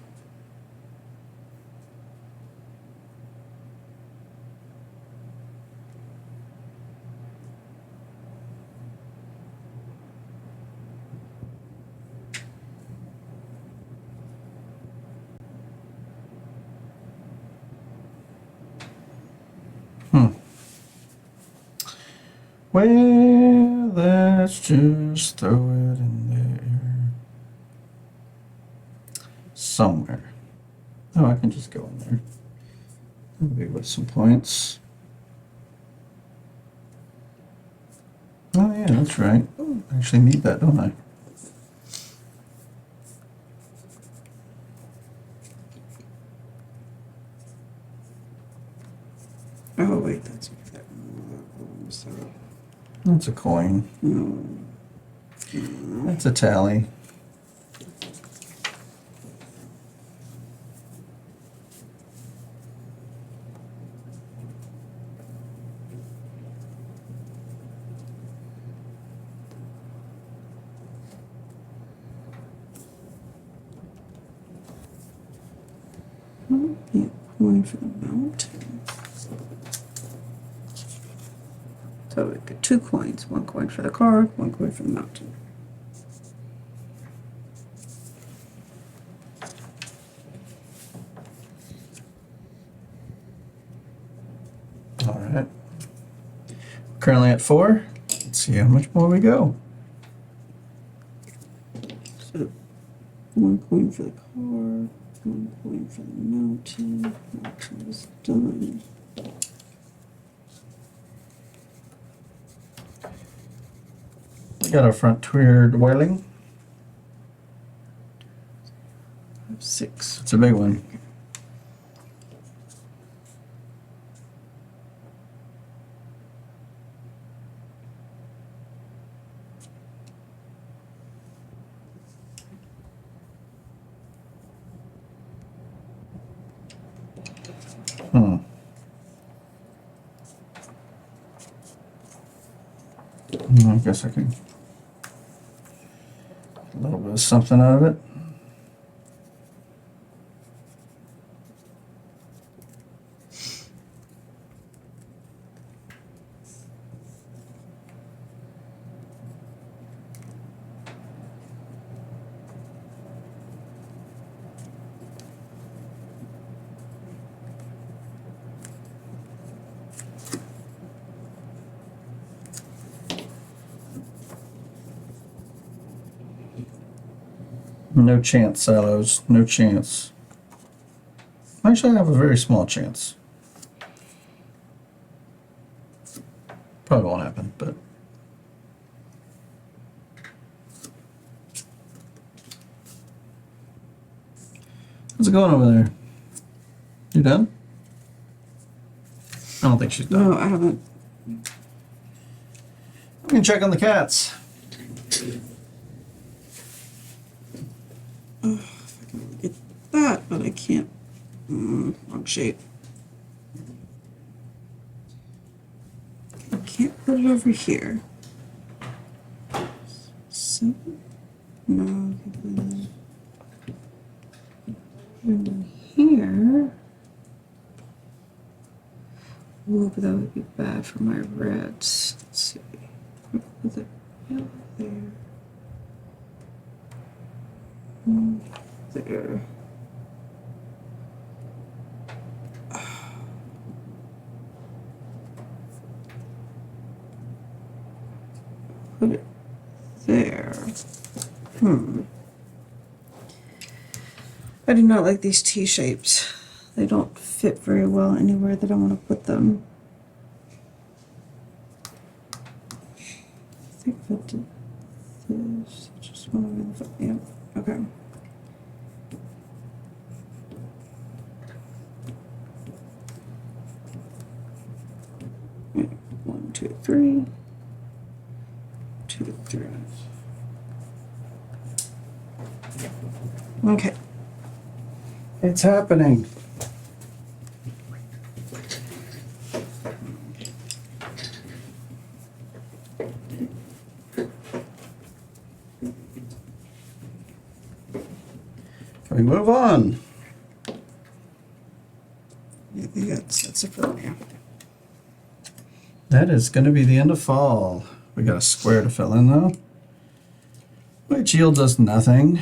Speaker 1: Well, let's just throw it in there. Somewhere. Oh, I can just go in there. That'll be worth some points. Oh yeah, that's right. I actually need that, don't I?
Speaker 3: Oh wait, that's that.
Speaker 1: That's a coin.
Speaker 3: No.
Speaker 1: That's a tally.
Speaker 3: Yeah, coin for the mountain. So we get 2 coins. 1 coin for the card, 1 coin for the mountain.
Speaker 1: All right. Currently at 4. Let's see how much more we go.
Speaker 3: So 1 coin for the card, 1 coin for the mountain. Mountain is done.
Speaker 1: We got our front tiered whaling.
Speaker 3: 6.
Speaker 1: It's a big one. I guess I can get a little bit of something out of it. No chance, silos. No chance. Actually, I have a very small chance. Probably won't happen, but. How's it going over there? You done? I don't think she's done.
Speaker 3: No, I haven't.
Speaker 1: We can check on the cats.
Speaker 3: If I can get that, but I can't. Wrong shape. I can't put it over here. So, no, I can put it in here. Ooh, but that would be bad for my reds. Let's see. Put it there. There. Put it there. I do not like these T-shapes. They don't fit very well anywhere that I want to put them. I think if I did this, I just want to, yeah, okay. Wait, 1, 2, 3. 2, 3. Okay.
Speaker 1: It's happening. Can we move on?
Speaker 3: I think that's it for now.
Speaker 1: That is going to be the end of fall. We got a square to fill in though, which yields us nothing.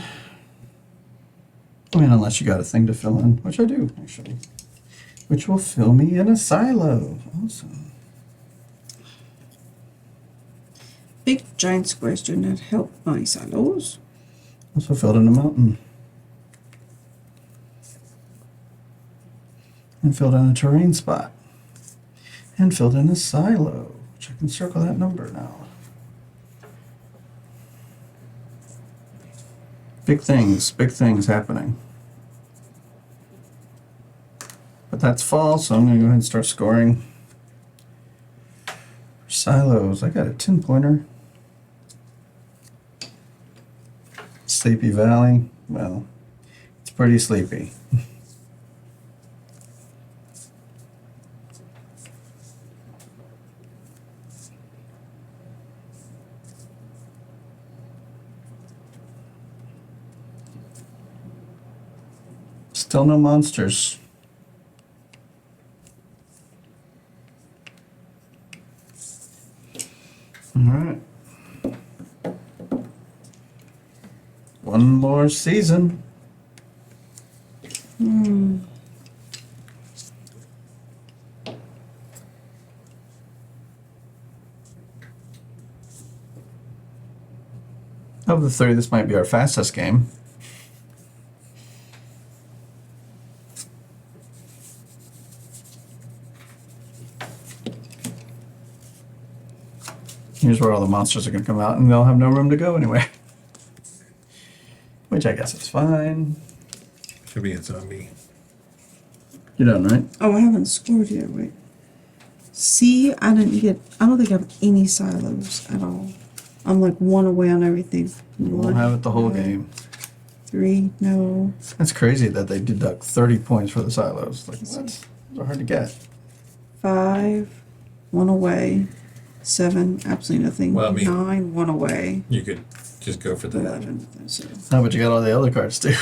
Speaker 1: I mean, unless you got a thing to fill in, which I do actually, which will fill me in a silo. Awesome.
Speaker 3: Big giant squares do not help my silos.
Speaker 1: Also filled in a mountain. And filled in a terrain spot. And filled in a silo, which I can circle that number now. Big things happening. But that's fall, so I'm going to go ahead and start scoring. Silos, I got a 10-pointer. Sleepy Valley, well, it's pretty sleepy. Still no monsters. All right. One more season. Of the three, this might be our fastest game. Here's where all the monsters are going to come out, and they'll have no room to go anywhere. Which I guess is fine.
Speaker 2: Should be a zombie.
Speaker 1: You're done, right?
Speaker 3: Oh, I haven't scored yet. Wait. See, I don't think I have any silos at all. I'm like one away on everything.
Speaker 1: You won't have it the whole game.
Speaker 3: 3, no.
Speaker 1: That's crazy that they deduct 30 points for the silos. Like, what? Those are hard to get.
Speaker 3: 5, 1 away. 7, absolutely nothing.
Speaker 2: Well, I mean-
Speaker 3: 9, 1 away.
Speaker 2: You could just go for that.
Speaker 3: 11, so
Speaker 1: No, but you got all the other cards too.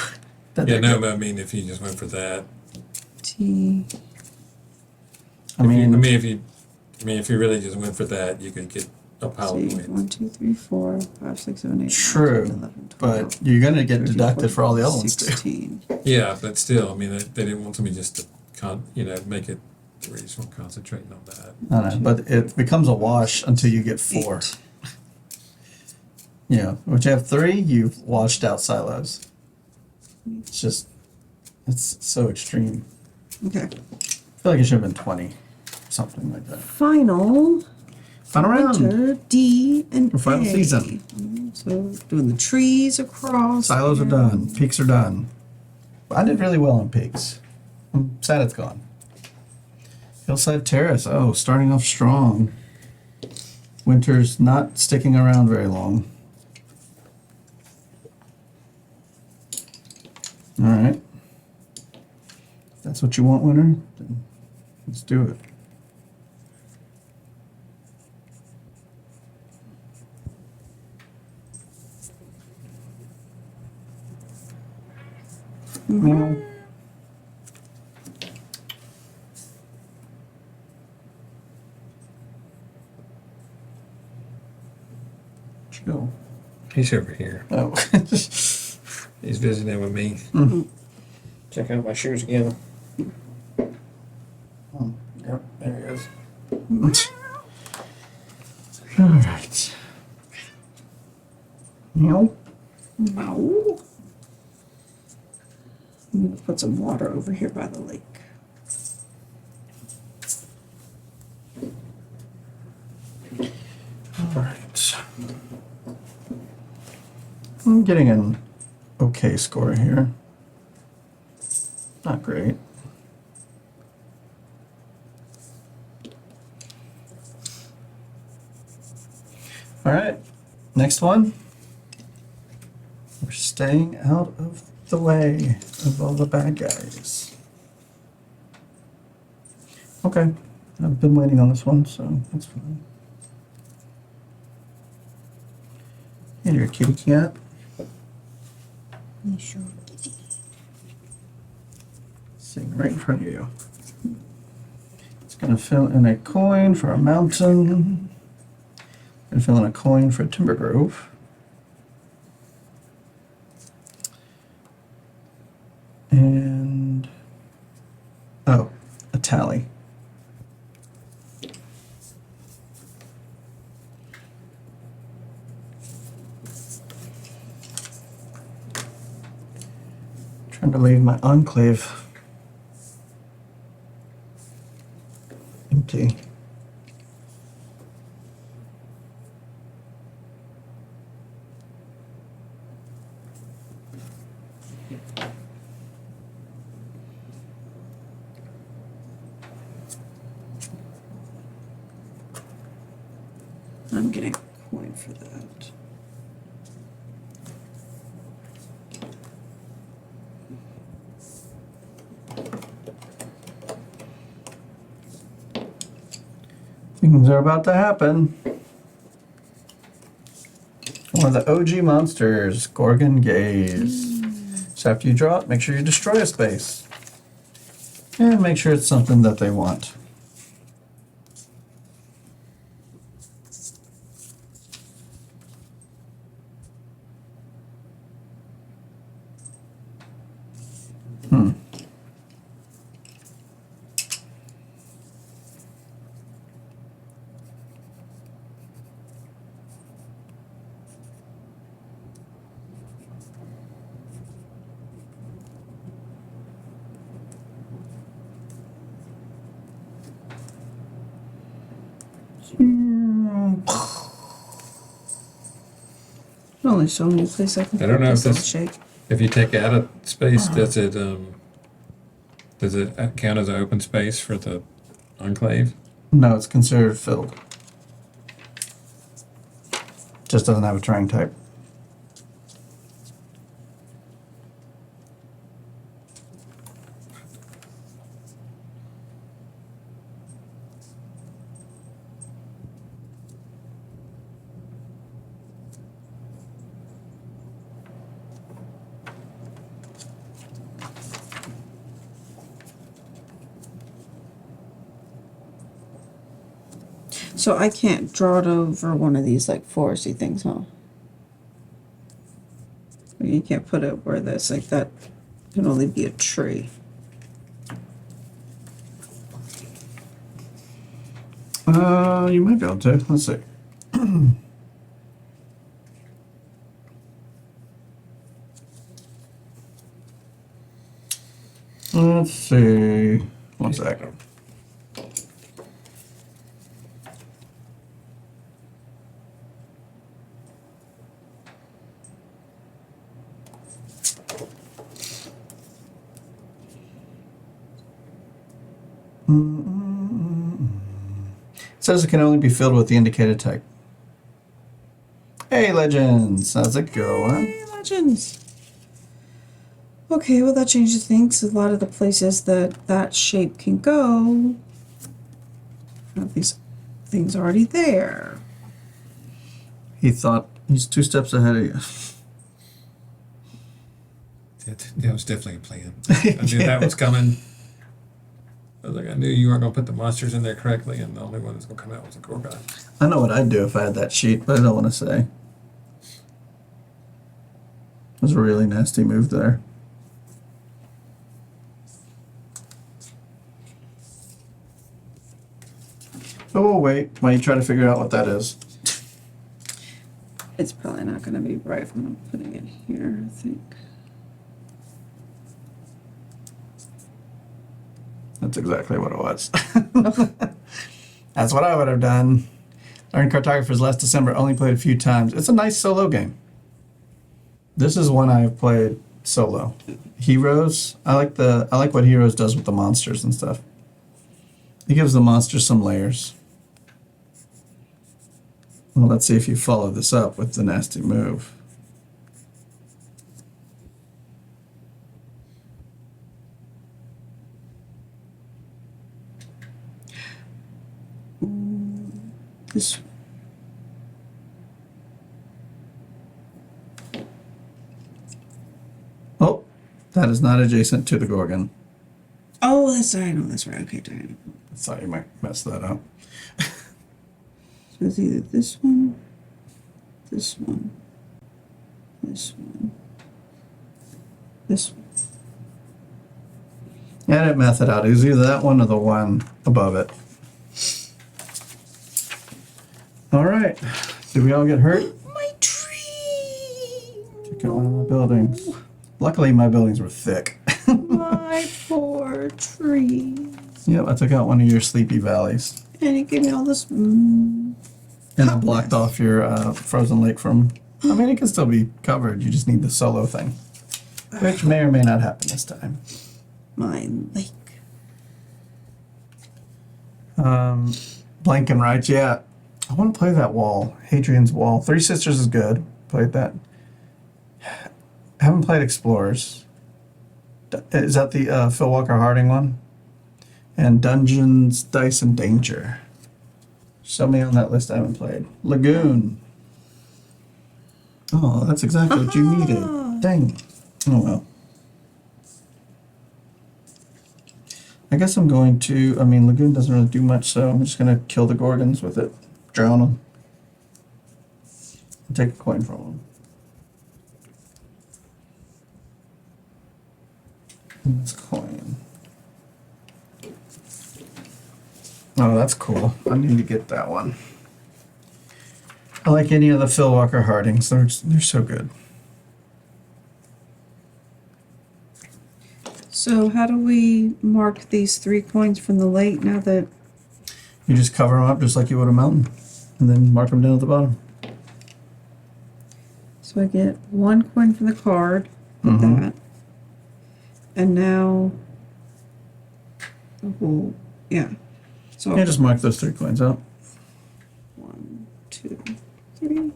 Speaker 1: That
Speaker 2: Yeah,
Speaker 1: they
Speaker 2: no,
Speaker 1: get.
Speaker 2: but I mean, if you just went for that,
Speaker 3: T.
Speaker 1: I mean,
Speaker 2: if you really just went for that, you could get a pile of
Speaker 3: See,
Speaker 2: points.
Speaker 3: 1, 2, 3, 4, 5, 6, 7, 8. 9,
Speaker 1: True,
Speaker 3: 10, 11, 12,
Speaker 1: but you're going to get
Speaker 3: 13,
Speaker 1: deducted
Speaker 3: 14,
Speaker 1: for all the other ones too.
Speaker 3: 16.
Speaker 2: Yeah, but still, I mean, they didn't want me just to, make it where you just want concentrating on that.
Speaker 1: I know, but it becomes a wash until you get 4.
Speaker 3: 8.
Speaker 1: Yeah, once you have 3, you've washed out silos. It's just, it's so extreme.
Speaker 3: Okay.
Speaker 1: I feel like it should have been 20, something like that.
Speaker 3: Final
Speaker 1: Final round.
Speaker 3: winter D and
Speaker 1: For final
Speaker 3: A.
Speaker 1: season.
Speaker 3: So doing the trees across.
Speaker 1: Silos are
Speaker 3: here.
Speaker 1: done. Peaks are done. I did really well on peaks. I'm sad it's gone. Hillside Terrace. Oh, starting off strong. Winter's not sticking around very long. All right. If that's what you want, Winter, then let's do it. Meow. Where'd you go?
Speaker 2: He's over here.
Speaker 1: Oh.
Speaker 2: He's visiting with me. Check out my shoes again.
Speaker 1: Oh, yep, there he is. All right. Meow.
Speaker 3: Wow. I'm gonna put some water over here by the lake.
Speaker 1: All right. I'm getting an okay score here. Not great. All right, next one. We're staying out of the way of all the bad guys. Okay, I've been waiting on this one, so that's fine. And your kitty cat.
Speaker 3: Sure.
Speaker 1: Sitting right in front of you. It's gonna fill in a coin for a mountain. Gonna fill in a coin for a timber grove. And oh, a tally. Trying to leave my enclave empty.
Speaker 3: I'm getting a coin for that.
Speaker 1: Things are about to happen. One of the OG monsters, Gorgon Gaze. So after you draw it, make sure you destroy a space. And make sure it's something that they want.
Speaker 3: There's only so many places I can
Speaker 2: I don't
Speaker 3: put
Speaker 2: know
Speaker 3: this
Speaker 2: if
Speaker 3: little
Speaker 2: this-
Speaker 3: shake.
Speaker 2: If you take it out of space, does it count as an open space for the enclave?
Speaker 1: No, it's considered filled. Just doesn't have a terrain type.
Speaker 3: So I can't draw it over one of these like foresty things, huh? You can't put it where there's like that can only be a tree.
Speaker 1: You might be able to. Let's see. Let's see. One second. It says it can only be filled with the indicated type. Hey, Legends! How's it going?
Speaker 3: Hey, Legends. Okay, well that changes things. A lot of the places that shape can go have these things already there.
Speaker 1: He thought he's 2 steps ahead of you.
Speaker 2: That was definitely a plan. I knew that was coming. I was like, I knew you weren't going to put the monsters in there correctly, and the only one that's going to come out was the Gorgon.
Speaker 1: I know what I'd do if I had that sheet, but I don't want to say. It was a really nasty move there. Oh, wait. Why you trying to figure out what that is?
Speaker 3: It's probably not going to be right when I'm putting it here, I think.
Speaker 1: That's exactly what it was. That's what I would have done. Learned Cartographers last December, only played a few times. It's a nice solo game. This is one I've played solo. Heroes, I like what Heroes does with the monsters and stuff. It gives the monsters some layers. Well, let's see if you follow this up with the nasty move.
Speaker 3: This.
Speaker 1: Oh, that is not adjacent to the Gorgon.
Speaker 3: Oh, that's right. No, that's right. Okay, darn.
Speaker 1: I thought you might mess that up.
Speaker 3: So it's either this one, this one, this one, this one.
Speaker 1: Yeah, I didn't math it out. It was either that one or the one above it. All right. Did we all get hurt?
Speaker 3: My tree!
Speaker 1: Check out one of my buildings. Luckily, my buildings were thick.
Speaker 3: My poor tree.
Speaker 1: Yep, I took out one of your sleepy valleys.
Speaker 3: And it gave me all this.
Speaker 1: And I blocked off your frozen lake from... I mean, it can still be covered. You just need the solo thing. Which may or may not happen this time.
Speaker 3: My lake.
Speaker 1: Blanken writes, yeah, I want to play that wall. Hadrian's Wall. Three Sisters is good. Played that. Haven't played Explorers. Is that the Phil Walker Harding one? And Dungeons, Dice, and Danger. So many on that list I haven't played. Lagoon. Oh, that's exactly what you needed. Dang. Oh well. I guess I'm going to, I mean, Lagoon doesn't really do much, so I'm just going to kill the Gorgons with it. Drown them. And take a coin from them. That's coin. Oh, that's cool. I need to get that one. I like any of the Phil Walker Hardings. They're so good.
Speaker 3: So how do we mark these 3 coins from the lake now that...
Speaker 1: You just cover them up just like you would a mountain, and then mark them down at the bottom.
Speaker 3: So I get 1 coin from the card, with that. And now... the whole... yeah. So
Speaker 1: Yeah, just mark those 3 coins out.
Speaker 3: 1, 2, 3,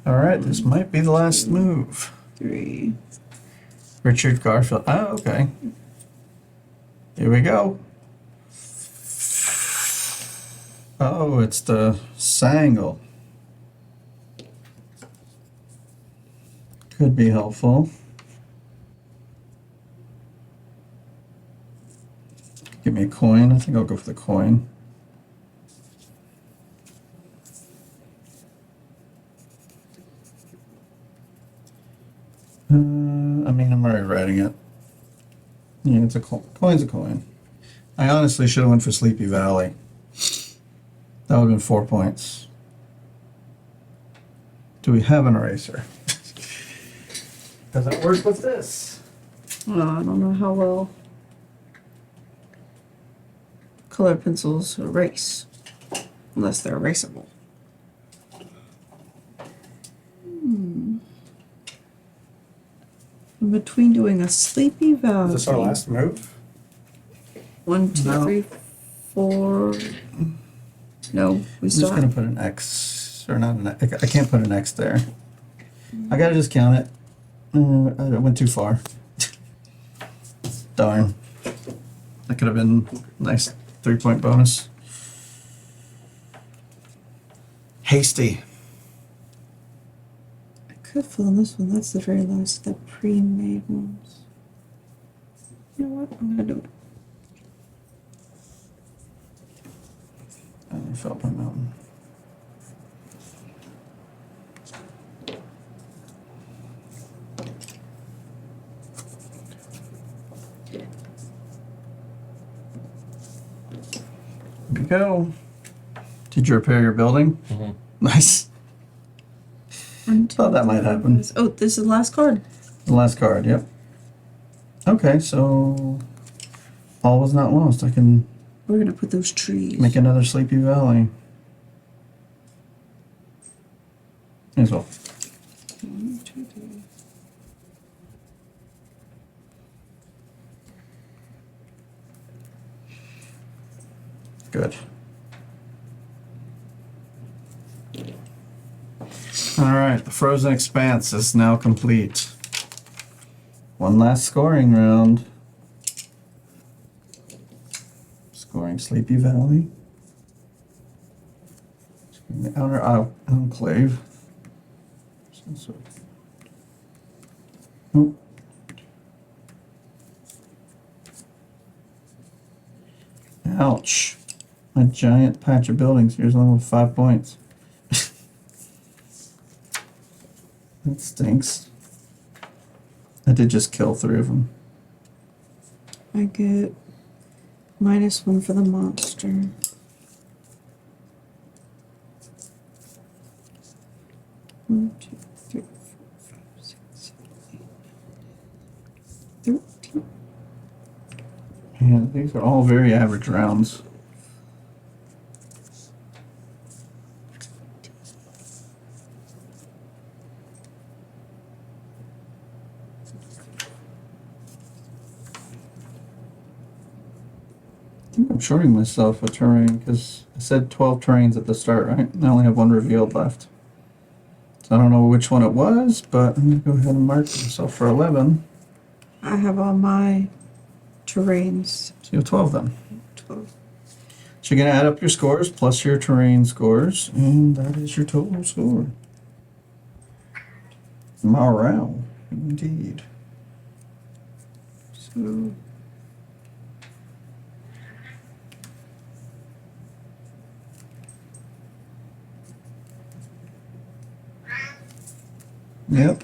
Speaker 1: All right, this might be the last move.
Speaker 3: 3.
Speaker 1: Richard Garfield. Oh, okay. Here we go. Oh, it's the Sangle. Could be helpful. Give me a coin. I think I'll go for the coin. I mean, I'm already writing it. Yeah, it's a coin's a coin. I honestly should have went for Sleepy Valley. That would have been 4 points. Do we have an eraser? Does it work with this?
Speaker 3: Well, I don't know how well colored pencils erase, unless they're erasable. In between doing a Sleepy Valley.
Speaker 1: Is this our last move?
Speaker 3: 1, 2,
Speaker 1: No.
Speaker 3: 3, 4. No, we
Speaker 1: I'm
Speaker 3: still
Speaker 1: just gonna
Speaker 3: have.
Speaker 1: put an X, or not an X. I can't put an X there. I gotta just count it. I went too far. Darn. That could have been a nice 3-point bonus. Hasty.
Speaker 3: I could fill in this one. That's the very last, the pre-made ones. You know what? I'm gonna do it.
Speaker 1: I felt my mountain. Here we go. Did you repair your building?
Speaker 2: Mhm.
Speaker 1: Nice.
Speaker 3: 1, 2,
Speaker 1: Thought that might
Speaker 3: 3,
Speaker 1: happen.
Speaker 3: 4, 5. Oh, this is the last card.
Speaker 1: The last card, yep. Okay, so all was not lost. I can
Speaker 3: We're gonna put those trees.
Speaker 1: make another Sleepy Valley. May as well.
Speaker 3: 1, 2, 3.
Speaker 1: Good. All right, the Frozen Expanse is now complete. One last scoring round. Scoring Sleepy Valley. Scoring the Outer Enclave. Oh. Ouch. A giant patch of buildings. Here's only with 5 points. That stinks. I did just kill 3 of them.
Speaker 3: I get -1 for the monster. One, 2, 3, 4, 5, 6, 7, 8, 13.
Speaker 1: Yeah, these are all very average rounds. I think I'm shorting myself a terrain because I said 12 terrains at the start, right? And I only have 1 revealed left. So I don't know which one it was, but I'm going to go ahead and mark myself for 11.
Speaker 3: I have all my terrains.
Speaker 1: So you have 12 then.
Speaker 3: 12.
Speaker 1: So you're going to add up your scores plus your terrain scores, and that is your total score. Morale, indeed.
Speaker 3: So
Speaker 1: Yep.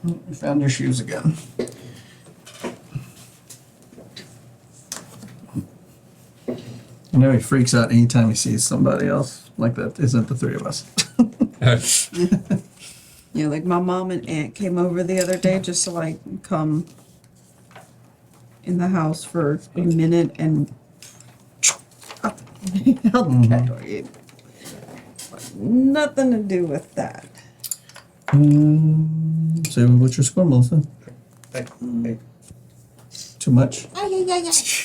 Speaker 1: Oh, you found your shoes again. I know he freaks out anytime he sees somebody else like that isn't the 3 of us.
Speaker 3: yeah, like my mom and aunt came over the other day just to like come in the house for a minute and out the cat door. Nothing to do with that.
Speaker 1: So what's your score, Melissa?
Speaker 2: Hey,
Speaker 1: Too much?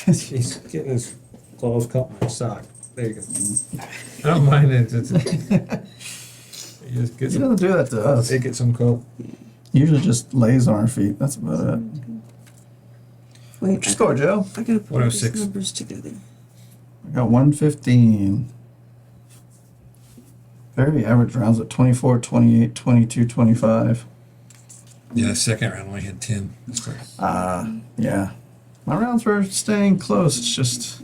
Speaker 2: he's getting his claws caught in my sock. There you go. I don't mind it. It just gets
Speaker 1: He doesn't do that to us.
Speaker 2: it gets some cold.
Speaker 1: He usually just lays on our feet. That's about it.
Speaker 3: Wait,
Speaker 1: What's your score, Joe?
Speaker 3: I gotta put all these
Speaker 2: 106.
Speaker 3: numbers together.
Speaker 1: I got 115. Very average rounds at 24, 28, 22, 25.
Speaker 2: Yeah, the second round only had 10. That's right.
Speaker 1: Yeah. My rounds were staying close. It's just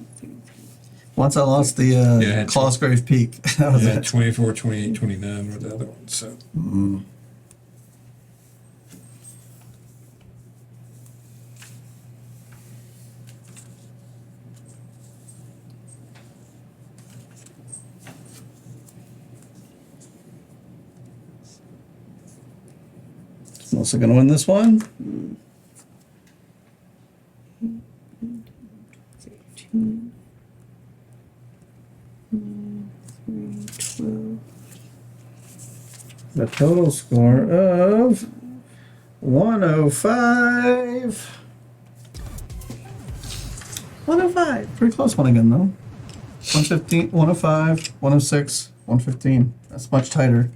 Speaker 1: once I lost the
Speaker 2: Yeah,
Speaker 1: Clawsgrave Peak, that was
Speaker 2: Yeah,
Speaker 1: it.
Speaker 2: 24, 28, 29 were the other ones. So
Speaker 1: Melissa gonna win this one?
Speaker 3: 13, 3, 12.
Speaker 1: The total score of 105. 105. Pretty close one again, though. 115, 105, 106, 115. That's much tighter.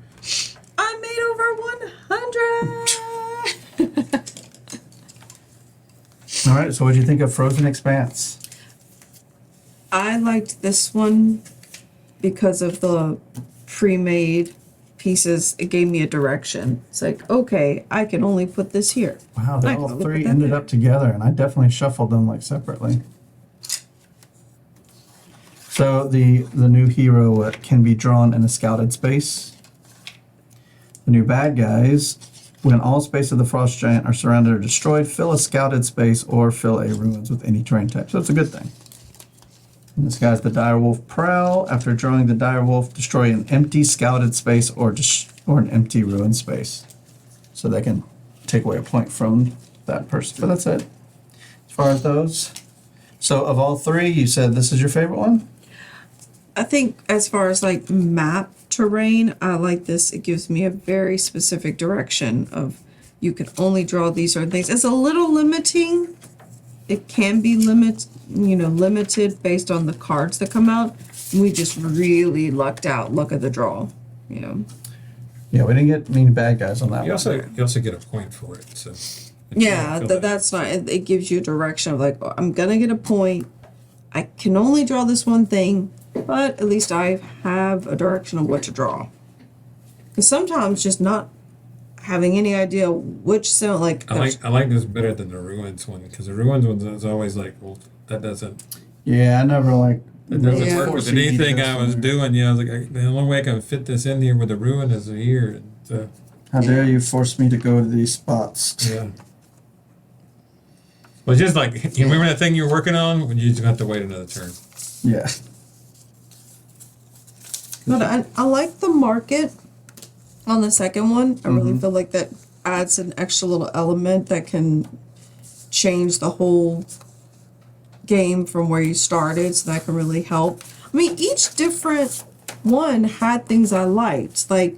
Speaker 3: I made over 100.
Speaker 1: All right, so what do you think of Frozen Expanse?
Speaker 3: I liked this one because of the pre-made pieces. It gave me a direction. It's like, okay, I can only put this here.
Speaker 1: Wow, they
Speaker 3: I
Speaker 1: all
Speaker 3: can only
Speaker 1: three
Speaker 3: put that
Speaker 1: ended
Speaker 3: there.
Speaker 1: up together, and I definitely shuffled them like separately. So the new hero can be drawn in a scouted space. The new bad guys, when all space of the frost giant are surrounded or destroyed, fill a scouted space or fill a ruins with any terrain type. So it's a good thing. And this guy's the direwolf prowl. After drawing the direwolf, destroy an empty scouted space or an empty ruined space. So they can take away a point from that person. But that's it. As far as those. So of all three, you said this is your favorite one?
Speaker 3: I think as far as like map terrain, I like this. It gives me a very specific direction of you can only draw these sort of things. It's a little limiting. It can be limited based on the cards that come out. We just really lucked out. Look at the draw.
Speaker 1: Yeah, we didn't get many bad guys on that
Speaker 2: You
Speaker 1: one.
Speaker 2: also get a point for it. So
Speaker 3: Yeah, that's not. It gives you a direction of like, oh, I'm gonna get a point. I can only draw this one thing, but at least I have a direction of what to draw. Because sometimes just not having any idea which sound like.
Speaker 2: I like this better than the ruins one because the ruins one is always like, well, that doesn't
Speaker 1: Yeah, I never like.
Speaker 2: it doesn't
Speaker 3: Yeah.
Speaker 2: work with anything I was doing. Yeah, I was like, the only way I can fit this in here with the ruin is here. And,
Speaker 1: How dare you force me to go to these spots?
Speaker 2: yeah. Well, it's just like you remember that thing you were working on? You just have to wait another turn.
Speaker 1: Yeah.
Speaker 3: But I like the market on the second one. I really feel like that adds an extra little element that can change the whole game from where you started, so that can really help. I mean, each different one had things I liked. Like,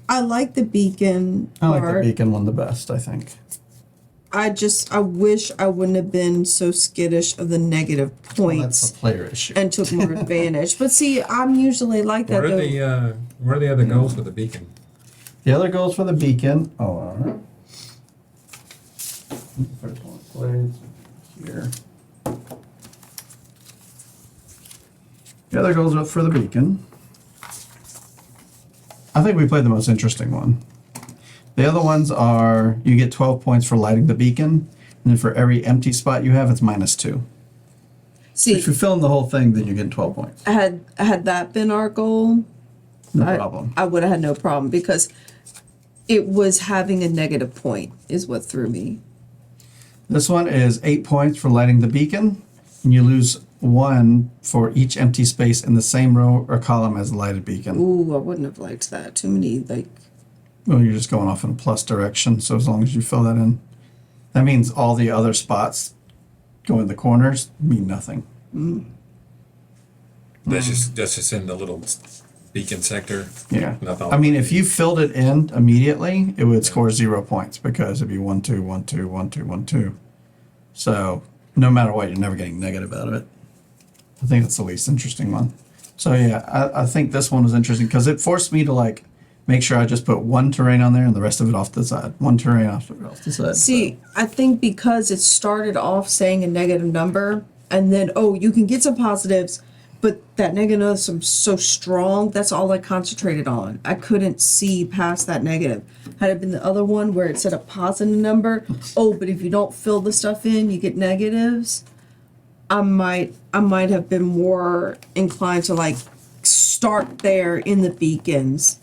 Speaker 3: I like the beacon
Speaker 1: I like
Speaker 3: part.
Speaker 1: the beacon one the best, I think.
Speaker 3: I wish I wouldn't have been so skittish of the negative
Speaker 1: Well,
Speaker 3: points
Speaker 1: that's a player issue.
Speaker 3: and took more advantage. But see, I'm usually like that
Speaker 2: What are
Speaker 3: though.
Speaker 2: what are the other goals for the beacon?
Speaker 1: The other goals for the beacon. Oh, all right. First one plays here. The other goals are for the beacon. I think we played the most interesting one. The other ones are you get 12 points for lighting the beacon, and then for every empty spot you have, it's -2.
Speaker 3: See,
Speaker 1: If you fill in the whole thing, then you get 12 points.
Speaker 3: had that been our goal,
Speaker 1: No problem.
Speaker 3: I would have had no problem because it was having a negative point is what threw me.
Speaker 1: This one is 8 points for lighting the beacon, and you lose 1 for each empty space in the same row or column as the lighted beacon.
Speaker 3: Ooh, I wouldn't have liked that. Too many like.
Speaker 1: Well, you're just going off in a plus direction, so as long as you fill that in. That means all the other spots go in the corners mean nothing.
Speaker 2: That's just in the little beacon sector.
Speaker 1: Yeah.
Speaker 2: Not all
Speaker 1: I mean, if you filled it in immediately, it would score 0 points because it'd be 1, 2, 1, 2, 1, 2, 1, 2. So no matter what, you're never getting negative out of it. I think that's the least interesting one. So yeah, I think this one was interesting because it forced me to like make sure I just put one terrain on there and the rest of it off the side. One terrain off the side.
Speaker 3: See, I think because it started off saying a negative number, and then you can get some positives, but that negative number is so strong. That's all I concentrated on. I couldn't see past that negative. Had it been the other one where it said a positive number, but if you don't fill the stuff in, you get negatives. I might have been more inclined to like start there in the beacons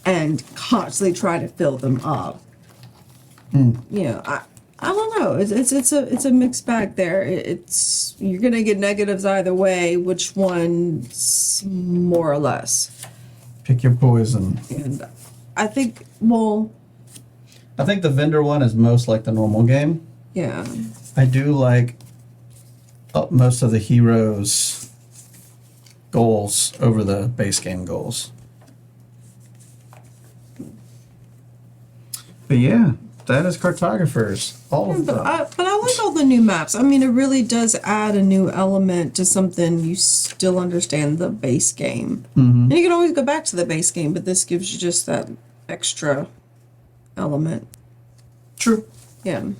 Speaker 3: and constantly try to fill them up. I don't know. It's a mixed bag there. It's you're gonna get negatives either way. Which one's more or less?
Speaker 1: Pick your poison.
Speaker 3: And I think, well,
Speaker 1: I think the vendor one is most like the normal game.
Speaker 3: Yeah.
Speaker 1: I do like most of the heroes' goals over the base game goals. But yeah, that is Cartographers. All of them.
Speaker 3: But I like all the new maps. I mean, it really does add a new element to something you still understand the base game. And you can always go back to the base game, but this gives you just that extra element.
Speaker 1: True.
Speaker 3: Yeah.